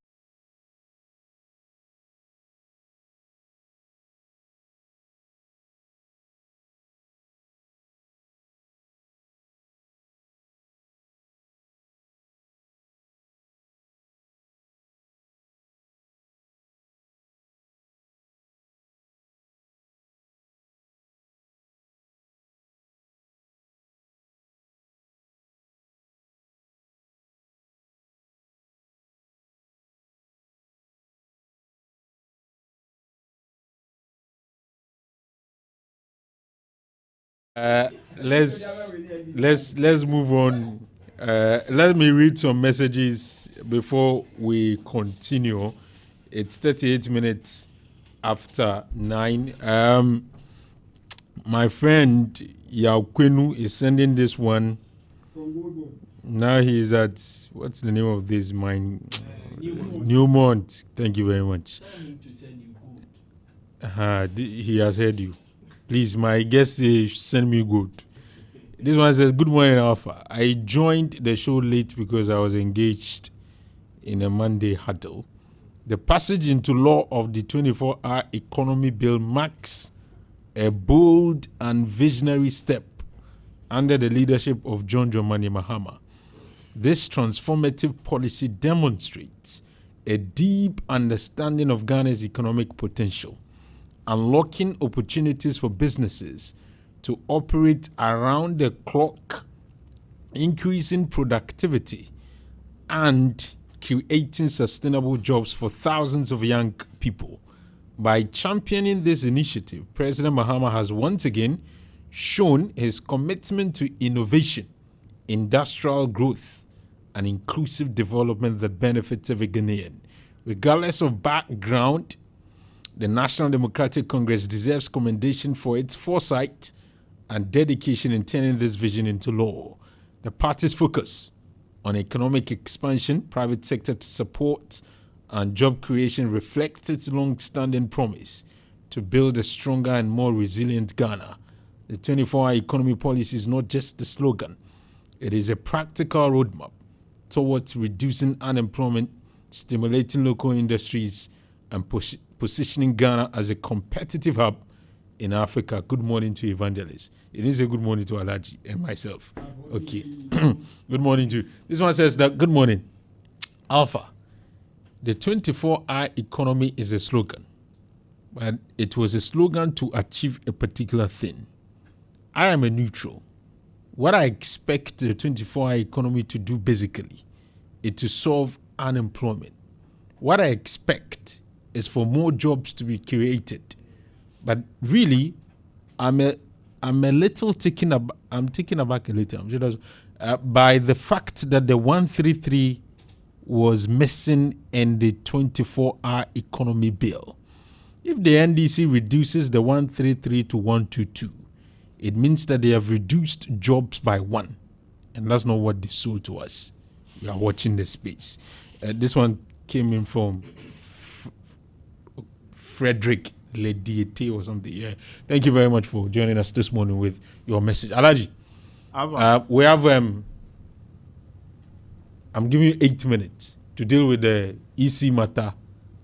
Speaker 2: Let's move on. Let me read some messages before we continue. It's 38 minutes after 9. My friend Yakwenu is sending this one. Now he's at, what's the name of this mine? Newmont. Thank you very much. He has heard you. Please, my guest says, send me good. This one says, good morning, Alpha. I joined the show late because I was engaged in a Monday huddle. The passage into law of the 24-hour economy bill marks a bold and visionary step under the leadership of John Dramani Mahama. This transformative policy demonstrates a deep understanding of Ghana's economic potential, unlocking opportunities for businesses to operate around the clock, increasing productivity, and creating sustainable jobs for thousands of young people. By championing this initiative, President Mahama has once again shown his commitment to innovation, industrial growth, and inclusive development that benefits every Ghanaian. Regardless of background, the National Democratic Congress deserves commendation for its foresight and dedication in turning this vision into law. The party's focus on economic expansion, private sector support, and job creation reflects its long-standing promise to build a stronger and more resilient Ghana. The 24-hour economy policy is not just a slogan. It is a practical roadmap towards reducing unemployment, stimulating local industries, and positioning Ghana as a competitive hub in Africa. Good morning to Evangelist. It is a good morning to Alaji and myself. Okay. Good morning to you. This one says that, good morning. Alpha, the 24-hour economy is a slogan, but it was a slogan to achieve a particular thing. I am a neutral. What I expect the 24-hour economy to do basically is to solve unemployment. What I expect is for more jobs to be created. But really, I'm a little taken aback. I'm taken aback a little. I'm sure by the fact that the 133 was missing in the 24-hour economy bill. If the NDC reduces the 133 to 122, it means that they have reduced jobs by 1. And that's not what they sold to us. We are watching the space. This one came in from Frederick Lediete or something. Yeah. Thank you very much for joining us this morning with your message. Alaji, we have, I'm giving you 8 minutes to deal with the EC matter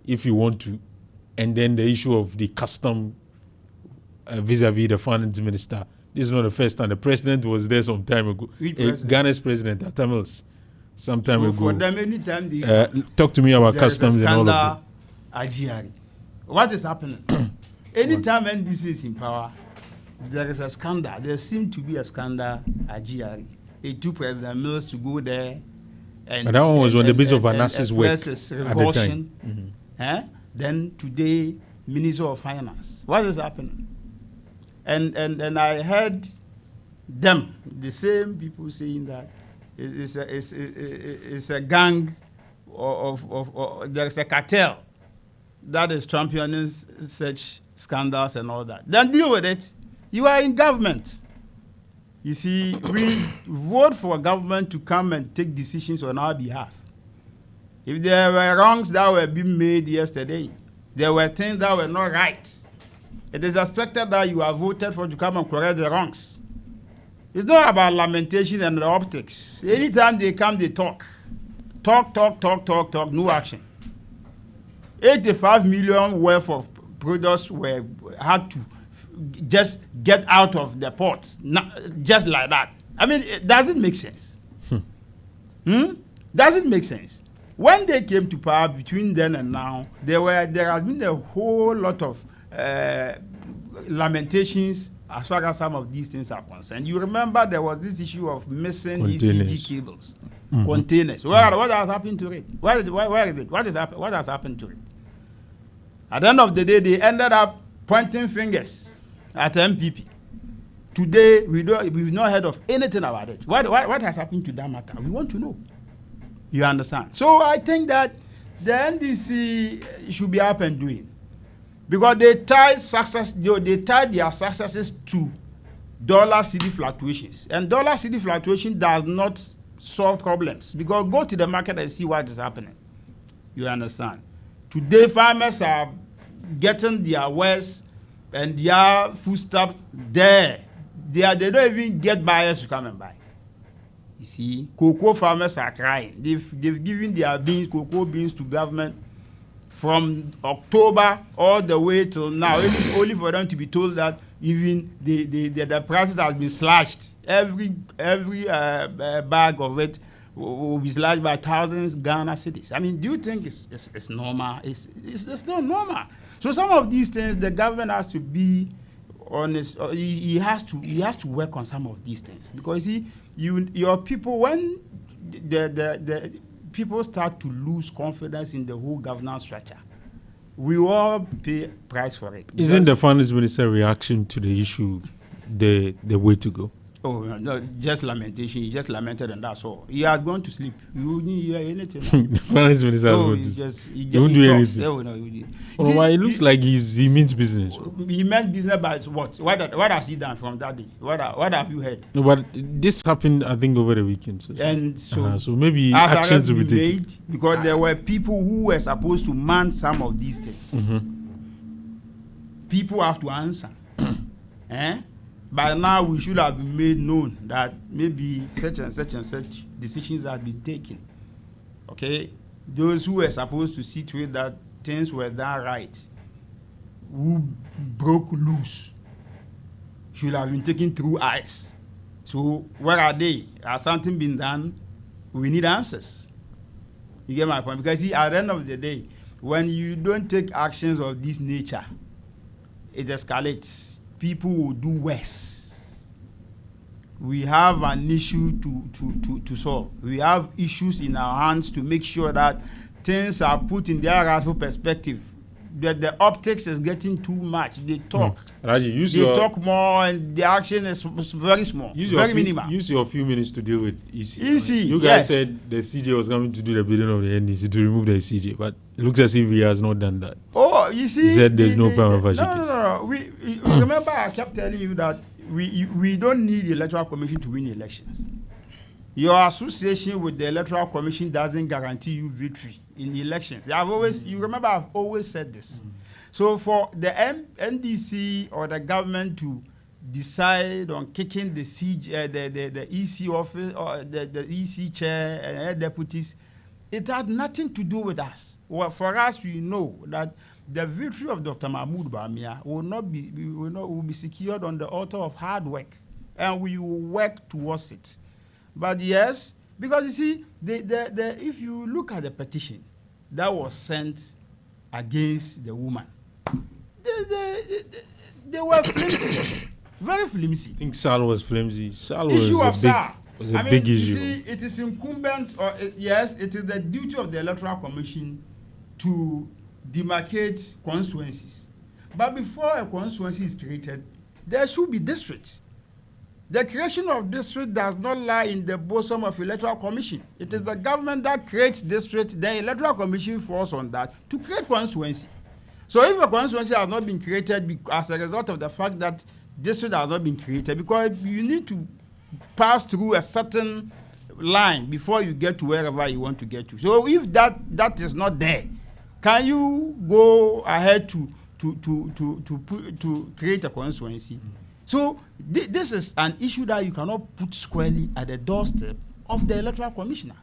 Speaker 2: if you want to, and then the issue of the custom vis-a-vis the finance minister. This is not the first time. The president was there some time ago. Ghana's president, Atamils, some time ago.
Speaker 13: For them, anytime
Speaker 2: talk to me about customs and all of
Speaker 13: that. What is happening? Anytime NDC is in power, there is a scandal. There seemed to be a scandal at GRE. It took President Mills to go there.
Speaker 2: But that one was on the basis of Anas's work at the time.
Speaker 13: Mm-hmm. Then today, Minister of Finance. What is happening? And I heard them, the same people saying that it's a gang of there's a cartel that is championing such scandals and all that, then deal with it. You are in government. You see, we vote for government to come and take decisions on our behalf. If there were wrongs that were being made yesterday, there were things that were not right, it is expected that you are voted for to come and correct the wrongs. It's not about lamentations and the optics. Anytime they come, they talk. Talk, no action. 85 million worth of products had to just get out of the port, just like that. I mean, it doesn't make sense. Doesn't make sense. When they came to power, between then and now, there has been a whole lot of lamentations as far as some of these things are concerned. You remember there was this issue of missing ECG cables, containers. What has happened to it? Where is it? What has happened to it? At the end of the day, they ended up pointing fingers at MPP. Today, we've not heard of anything about it. What has happened to that matter? We want to know. You understand? So I think that the NDC should be up and doing, because they tied their successes to dollar-cedi fluctuations, and dollar-cedi fluctuation does not solve problems, because go to the market and see what is happening. You understand? Today, farmers are getting their wares and their foodstuff there. They don't even get buyers to come and buy. You see, cocoa farmers are crying. They've given their cocoa beans to government from October all the way till now, only for them to be told that even the prices have been slashed. Every bag of it will be slashed by thousands Ghana cedis. I mean, do you think it's normal? It's not normal. So some of these things, the government has to be honest. He has to work on some of these things, because your people, when the people start to lose confidence in the whole governance structure, we all pay price for it.
Speaker 2: Isn't the finance minister reaction to the issue the way to go?
Speaker 13: Oh, no, just lamentation. He just lamented and that's all. He had gone to sleep. You didn't hear anything.
Speaker 2: The finance minister he won't do anything. Why it looks like he means business.
Speaker 13: He meant business, but what? What has he done from that day? What have you heard?
Speaker 2: No, but this happened, I think, over the weekend. So maybe actions will be taken.
Speaker 13: Because there were people who were supposed to man some of these things. People have to answer. By now, we should have been made known that maybe such and such and such decisions have been taken. Okay? Those who were supposed to see to it that things were done right, who broke loose, should have been taken through eyes. So, where are they? Has something been done? We need answers. You get my point? Because, see, at the end of the day, when you don't take actions of this nature, it escalates. People will do worse. We have an issue to solve. We have issues in our hands to make sure that things are put in their rightful perspective. The optics is getting too much. They talk. Raji, talk more, and the action is very small, very minimal.
Speaker 2: Use your few minutes to deal with EC. EC, you guys said the CJ was coming to do the bidding of the NDC to remove the CJ, but it looks as if he has not done that.
Speaker 13: Oh, you see,
Speaker 2: he said there's no prima facie case.
Speaker 13: No. We remember I kept telling you that we don't need the Electoral Commission to win elections. Your association with the Electoral Commission doesn't guarantee you victory in elections. You remember I've always said this. So for the NDC or the government to decide on kicking the EC office or the EC chair and deputies, it had nothing to do with us. Well, for us, we know that the victory of Dr. Mahmoud Bawumia will be secured on the altar of hard work, and we will work towards it. But yes, because you see, if you look at the petition that was sent against the woman, they were flimsy, very flimsy.
Speaker 2: I think Sal was flimsy. Sal was a big issue.
Speaker 13: You see, it is incumbent, yes, it is the duty of the Electoral Commission to demarcate constituencies. But before a constituency is created, there should be districts. The creation of district does not lie in the bosom of Electoral Commission. It is the government that creates district. The Electoral Commission falls on that to create constituency. So if a constituency has not been created as a result of the fact that district has not been created, because you need to pass through a certain line before you get to wherever you want to get to. So if that is not there, can you go ahead to create a constituency? So this is an issue that you cannot put squarely at the doorstep of the electoral commissioner.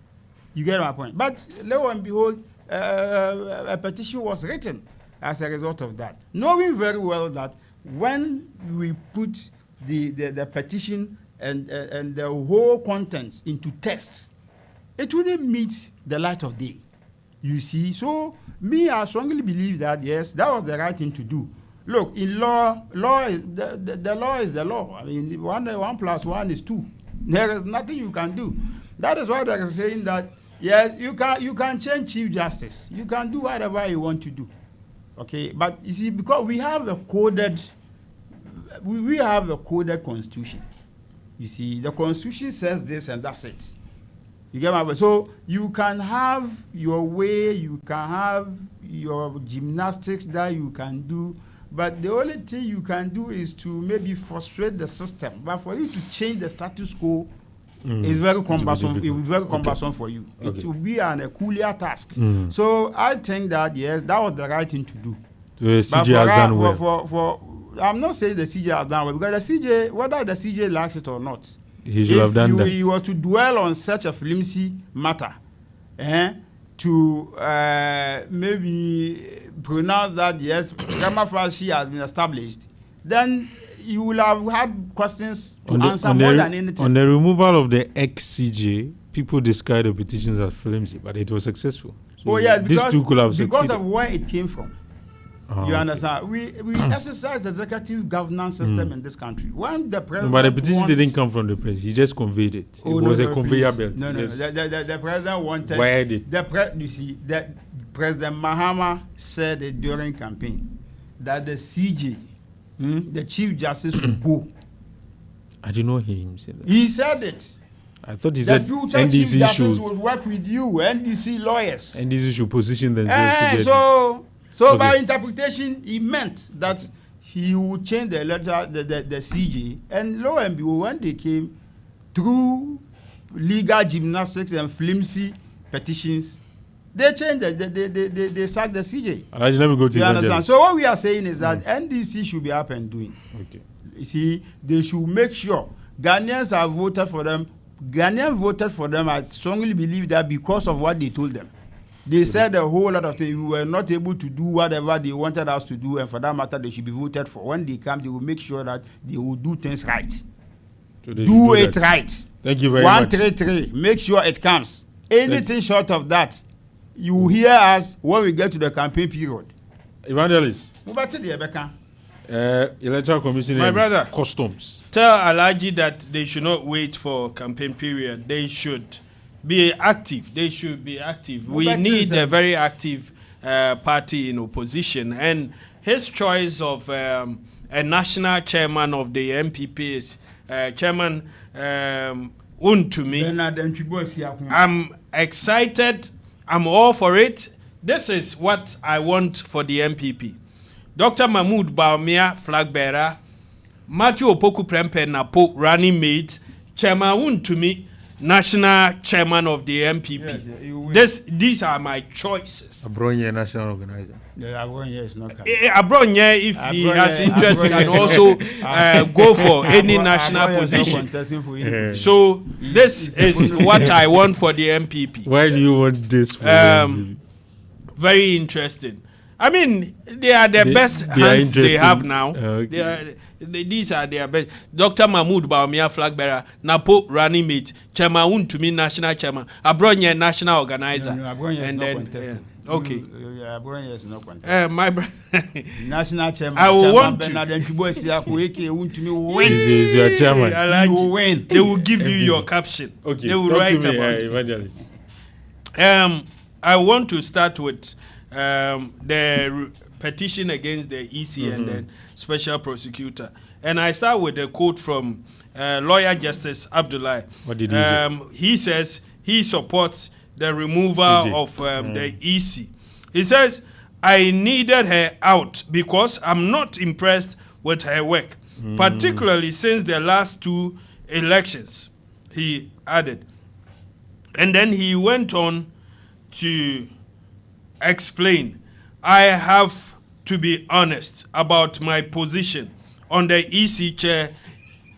Speaker 13: You get my point. But lo and behold, a petition was written as a result of that, knowing very well that when we put the petition and the whole contents into text, it wouldn't meet the light of day. You see, so I strongly believe that yes, that was the right thing to do. Look, in law is the law is the law. I mean, 1 + 1 is 2. There is nothing you can do. That is why they are saying that yes, you can change Chief Justice. You can do whatever you want to do. Okay, but you see, because we have a coded constitution. You see, the constitution says this and that's it. You get my point? So you can have your way, you can have your gymnastics that you can do, but the only thing you can do is to maybe frustrate the system. But for you to change the status quo is very cumbersome. It will be very cumbersome for you.
Speaker 2: Okay.
Speaker 13: It will be an Herculean task. So I think that yes, that was the right thing to do.
Speaker 2: So the CJ has done well.
Speaker 13: I'm not saying the CJ has done well, because the CJ, whether the CJ likes it or not,
Speaker 2: he should have done that.
Speaker 13: If you were to dwell on such a flimsy matter, to maybe pronounce that yes, grammar fallacy has been established, then you will have had questions to answer more than anything.
Speaker 2: On the removal of the ex-CJ, people described the petitions as flimsy, but it was successful. So
Speaker 13: yes,
Speaker 2: these two could have
Speaker 13: because
Speaker 2: succeeded.
Speaker 13: of where it came from. You understand? We exercise executive governance system in this country. When the president,
Speaker 2: but the petition didn't come from the president. He just conveyed it. It was a conveyor belt.
Speaker 13: No. The president wanted.
Speaker 2: Wired it.
Speaker 13: You see, that President Mahama said it during campaign that the CJ, the Chief Justice, would go.
Speaker 2: I did not hear him say that.
Speaker 13: He said it.
Speaker 2: I thought he said
Speaker 13: NDC should work with you, NDC lawyers.
Speaker 2: NDC should position themselves together.
Speaker 13: So
Speaker 2: okay.
Speaker 13: By interpretation, he meant that he would change the letter, the CJ, and lo and behold, when they came through legal gymnastics and flimsy petitions, they changed they sacked the CJ.
Speaker 2: Let me go to
Speaker 13: you understand? So what we are saying is that NDC should be up and doing.
Speaker 2: Okay.
Speaker 13: You see, they should make sure Ghanaians have voted for them. Ghanaians voted for them. I strongly believe that because of what they told them. They said a whole lot of things. We were not able to do whatever they wanted us to do, and for that matter, they should be voted for. When they come, they will make sure that they will do things right.
Speaker 2: So
Speaker 13: do it right.
Speaker 2: Thank you very much.
Speaker 13: 133. Make sure it comes. Anything short of that, you will hear us when we get to the campaign period.
Speaker 2: Evangelist. Electoral Commission.
Speaker 12: My brother.
Speaker 2: Customs.
Speaker 12: Tell Alaji that they should not wait for campaign period. They should be active. They should be active. We need a very active party in opposition. And his choice of a national chairman of the MPP is Chairman Untumi. I'm excited. I'm all for it. This is what I want for the MPP. Dr. Mahmoud Baumia, flag bearer. Matthew Opoku Prempe Napo, running mate. Chairman Untumi, national chairman of the MPP. Yes, these are my choices.
Speaker 2: Abronye national organizer.
Speaker 13: Yeah, Abronye is not coming.
Speaker 12: Abronye, if he has interest, can also go for any national position. So this is what I want for the MPP.
Speaker 2: Why do you want this for the MPP?
Speaker 12: Very interesting. I mean, they are the best hands they have now. Okay. These are their best. Dr. Mahmoud Baumia, flag bearer, Napo running mate, Chairman Untumi, national chairman, Abronye, national organizer.
Speaker 13: No, Abronye is not contesting.
Speaker 12: Okay.
Speaker 13: Abronye is not contesting.
Speaker 12: My brother.
Speaker 13: National chairman.
Speaker 12: I will want to.
Speaker 2: He's your chairman.
Speaker 13: You will win.
Speaker 12: They will give you your caption.
Speaker 2: Okay.
Speaker 12: They will write about it. I want to start with the petition against the EC and then special prosecutor. And I start with a quote from lawyer Justice Abdullahi.
Speaker 2: What did he say?
Speaker 12: He says he supports the removal of the EC. He says, I needed her out because I'm not impressed with her work, particularly since the last 2 elections, he added. And then he went on to explain, I have to be honest about my position on the EC chair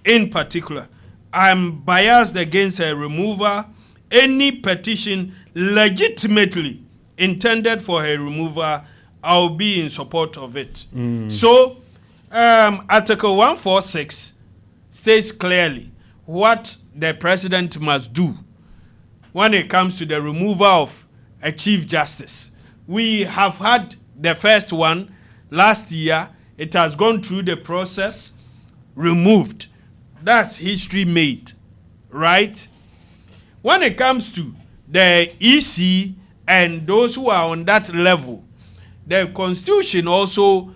Speaker 12: in particular. I'm biased against her removal. Any petition legitimately intended for her removal, I'll be in support of it. So, Article 146 states clearly what the president must do when it comes to the removal of a chief justice. We have had the first one last year. It has gone through the process, removed. That's history made, right? When it comes to the EC and those who are on that level, the Constitution also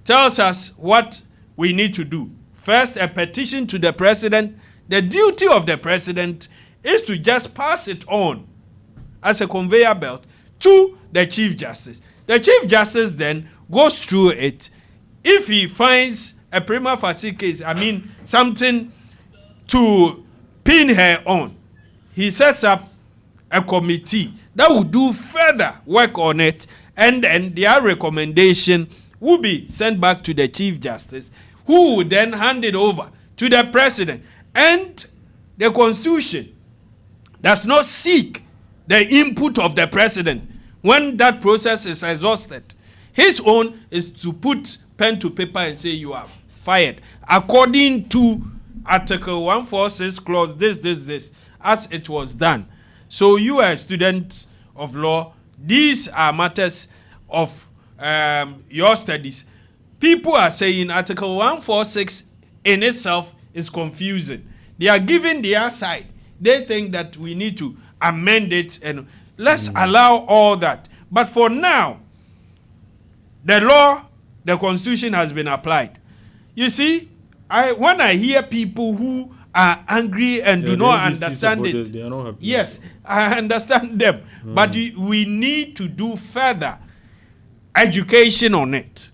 Speaker 12: tells us what we need to do. First, a petition to the president. The duty of the president is to just pass it on as a conveyor belt to the Chief Justice. The Chief Justice then goes through it. If he finds a prima facie case, something to pin her on, he sets up a committee that will do further work on it, and then their recommendation will be sent back to the Chief Justice, who will then hand it over to the President. And the Constitution does not seek the input of the President when that process is exhausted. His own is to put pen to paper and say you are fired according to Article 146 clause this as it was done. So you are a student of law. These are matters of your studies. People are saying Article 146 in itself is confusing. They are giving their side. They think that we need to amend it, and let's allow all that. But for now, the law, the Constitution has been applied. You see, when I hear people who are angry and do not understand it, yes, I understand them. But we need to do further education on it.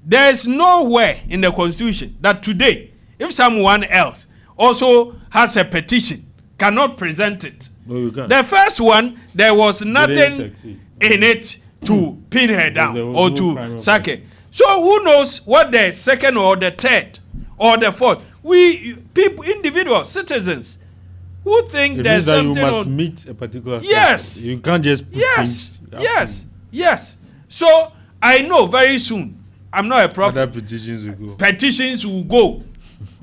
Speaker 12: There is nowhere in the Constitution that today, if someone else also has a petition, cannot present it.
Speaker 2: No, you can't.
Speaker 12: The first one, there was nothing in it to pin her down or to sack her. So who knows what the second or the third or the fourth? We people, individuals, citizens, who think there's something
Speaker 2: you must
Speaker 12: on,
Speaker 2: meet a particular
Speaker 12: yes,
Speaker 2: you can't just put
Speaker 12: yes. So I know very soon. I'm not a prophet.
Speaker 2: Other petitions will go.
Speaker 12: Petitions will go.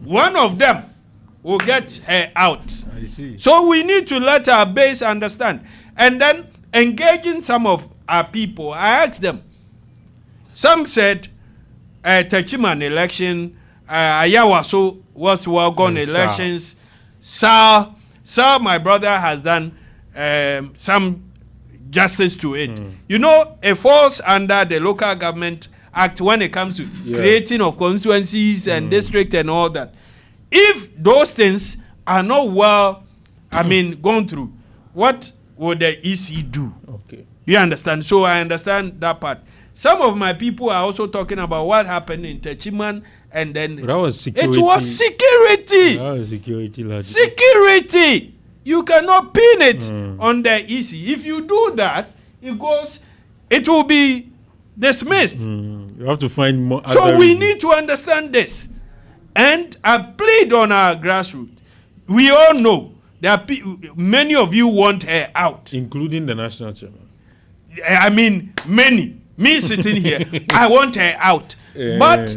Speaker 12: One of them will get her out.
Speaker 2: I see.
Speaker 12: So we need to let our base understand, and then engaging some of our people. I asked them. Some said, Techiman election, Ayawaso was Wagon elections. Sal, my brother, has done some justice to it. You know, it falls under the Local Government Act when it comes to creating of constituencies and district and all that. If those things are not well, gone through, what would the EC do?
Speaker 2: Okay.
Speaker 12: Do you understand? So I understand that part. Some of my people are also talking about what happened in Techiman, and then
Speaker 2: that was security.
Speaker 12: It was security.
Speaker 2: That was security. Lad.
Speaker 12: Security. You cannot pin it on the EC. If you do that, it will be dismissed.
Speaker 2: You have to find more.
Speaker 12: So we need to understand this. And I plead on our grassroots. We all know that many of you want her out.
Speaker 2: Including the national chairman.
Speaker 12: Many. Me sitting here, I want her out. But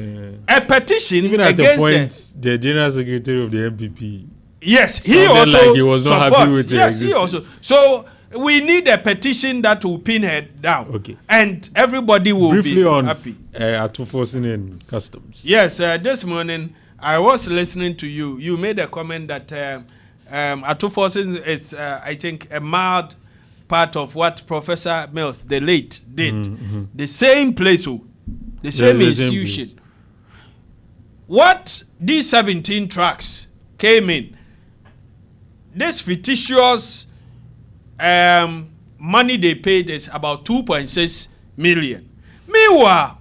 Speaker 12: a petition
Speaker 2: even at
Speaker 12: against
Speaker 2: the point, the general secretary of the MPP.
Speaker 12: Yes, he also
Speaker 2: like he was not
Speaker 12: supports.
Speaker 2: happy with
Speaker 12: Yes, he also. So we need a petition that will pin her down.
Speaker 2: Okay.
Speaker 12: And everybody will
Speaker 2: briefly
Speaker 12: be
Speaker 2: on
Speaker 12: happy.
Speaker 2: Atufosing and customs.
Speaker 12: Yes, this morning I was listening to you. You made a comment that Atufosing is, I think, a mild part of what Professor Mills, the late, did. The same place, the same institution. What these 17 trucks came in, this fictitious money they paid is about 2.6 million. Meanwhile,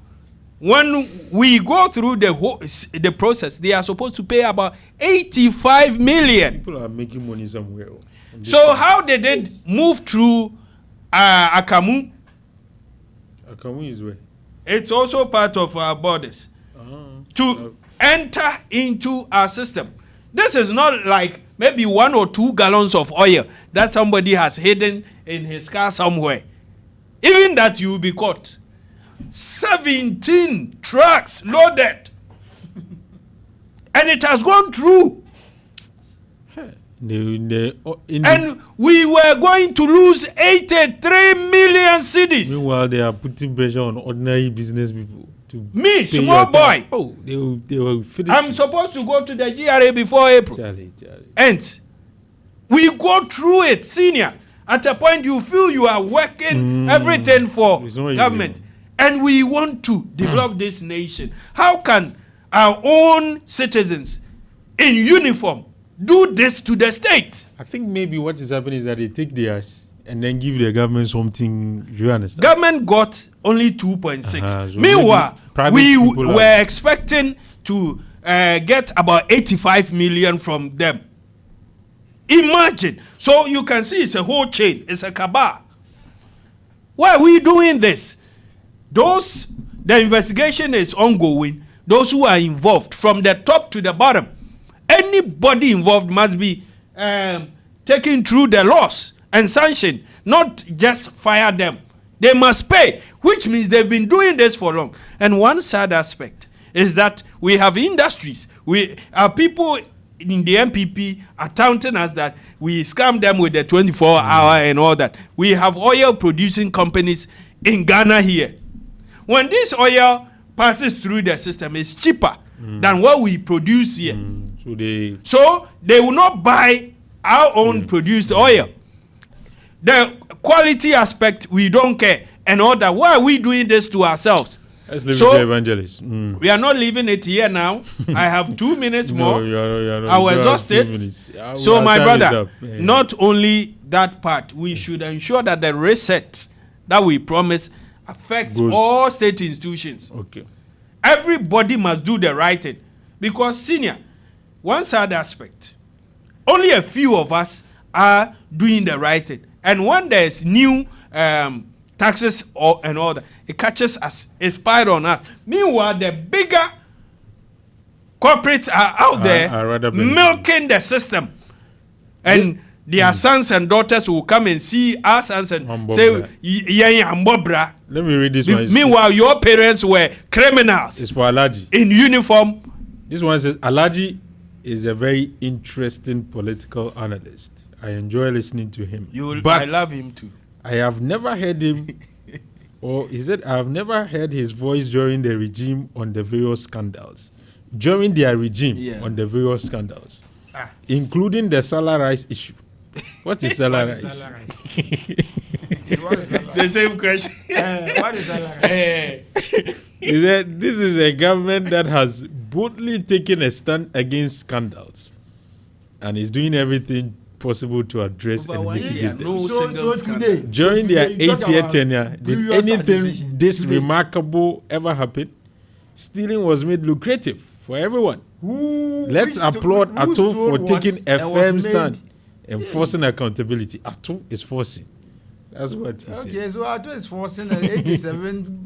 Speaker 12: when we go through the process, they are supposed to pay about 85 million.
Speaker 2: People are making money somewhere.
Speaker 12: So how did it move through Akamu?
Speaker 2: Akamu is where?
Speaker 12: It's also part of our borders. To enter into our system. This is not like maybe 1 or 2 gallons of oil that somebody has hidden in his car somewhere. Even that you will be caught. 17 trucks loaded. And it has gone through. And we were going to lose 83 million cedis.
Speaker 2: Meanwhile, they are putting pressure on ordinary business people.
Speaker 12: Me, small boy.
Speaker 2: Oh, they will finish.
Speaker 12: I'm supposed to go to the GRA before April.
Speaker 2: Charlie.
Speaker 12: And we go through it, senior. At a point, you feel you are working everything for government. Easy. And we want to develop this nation. How can our own citizens in uniform do this to the state?
Speaker 2: I think maybe what is happening is that they take theirs and then give the government something. You understand?
Speaker 12: Government got only 2.6. So meanwhile, we were expecting to get about 85 million from them. Imagine. So you can see it's a whole chain. It's a cabal. Why are we doing this? The investigation is ongoing. Those who are involved, from the top to the bottom, anybody involved must be taken through the laws and sanctioned, not just fire them. They must pay, which means they've been doing this for long. And one sad aspect is that we have industries. Our people in the MPP are touting us that we scam them with the 24-hour and all that. We have oil producing companies in Ghana here. When this oil passes through the system, it's cheaper than what we produce here. So they will not buy our own produced oil. The quality aspect, we don't care. And all that. Why are we doing this to ourselves?
Speaker 2: Let's leave it to evangelists.
Speaker 12: We are not leaving it here now. I have 2 minutes more. I will exhaust it. So my brother, not only that part, we should ensure that the reset that we promise affects all state institutions.
Speaker 2: Okay.
Speaker 12: Everybody must do the right thing. Because, senior, one sad aspect, only a few of us are doing the right thing. And when there's new taxes and all that, it catches us, it's spied on us. Meanwhile, the bigger corporates are out there milking the system. And their sons and daughters will come and see our sons and say, let
Speaker 2: me read this one.
Speaker 12: Meanwhile, your parents were criminals.
Speaker 2: It's for Alaji.
Speaker 12: In uniform.
Speaker 2: This one says, Alaji is a very interesting political analyst. I enjoy listening to him.
Speaker 12: I love him too.
Speaker 2: I have never heard him, or he said, I have never heard his voice during the regime on the various scandals. During their regime on the various scandals, including the salary rise issue. What is salary rise?
Speaker 12: The same question.
Speaker 13: What is salary rise?
Speaker 2: He said, this is a government that has boldly taken a stand against scandals and is doing everything possible to address and mitigate them.
Speaker 13: So today,
Speaker 2: during their 8-year tenure, did anything this remarkable ever happen? Stealing was made lucrative for everyone. Let's applaud Atto for taking a firm stand, enforcing accountability. Atto is forcing. That's what he said.
Speaker 13: Okay, so Atto is forcing 87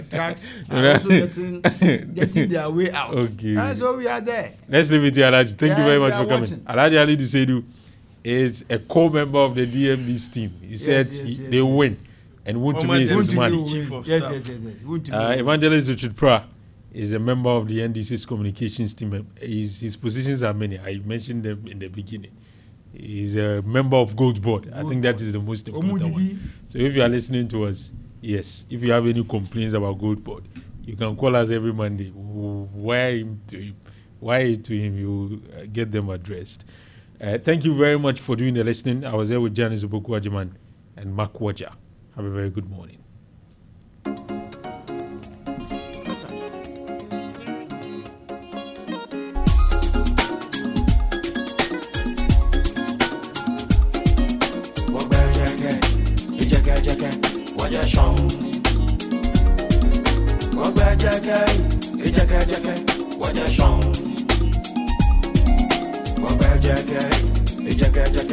Speaker 13: trucks and also getting their way out.
Speaker 2: Okay.
Speaker 13: And so we are there.
Speaker 2: Let's leave it to Alaji. Thank you very much for coming. Alaji Ali Dusedu is a co-member of the DMB's team. He said they win and want to miss his money.
Speaker 13: Yes.
Speaker 2: Evangelist Richard Pra is a member of the NDC's communications team. His positions are many. I mentioned them in the beginning. He's a member of Gold Board. I think that is the most important one. So if you are listening to us, yes, if you have any complaints about Gold Board, you can call us every Monday. Wire to him, you get them addressed. Thank you very much for doing the listening. I was there with Janice Oboku Ajiman and Mark Waja. Have a very good morning.
Speaker 14: Jackie,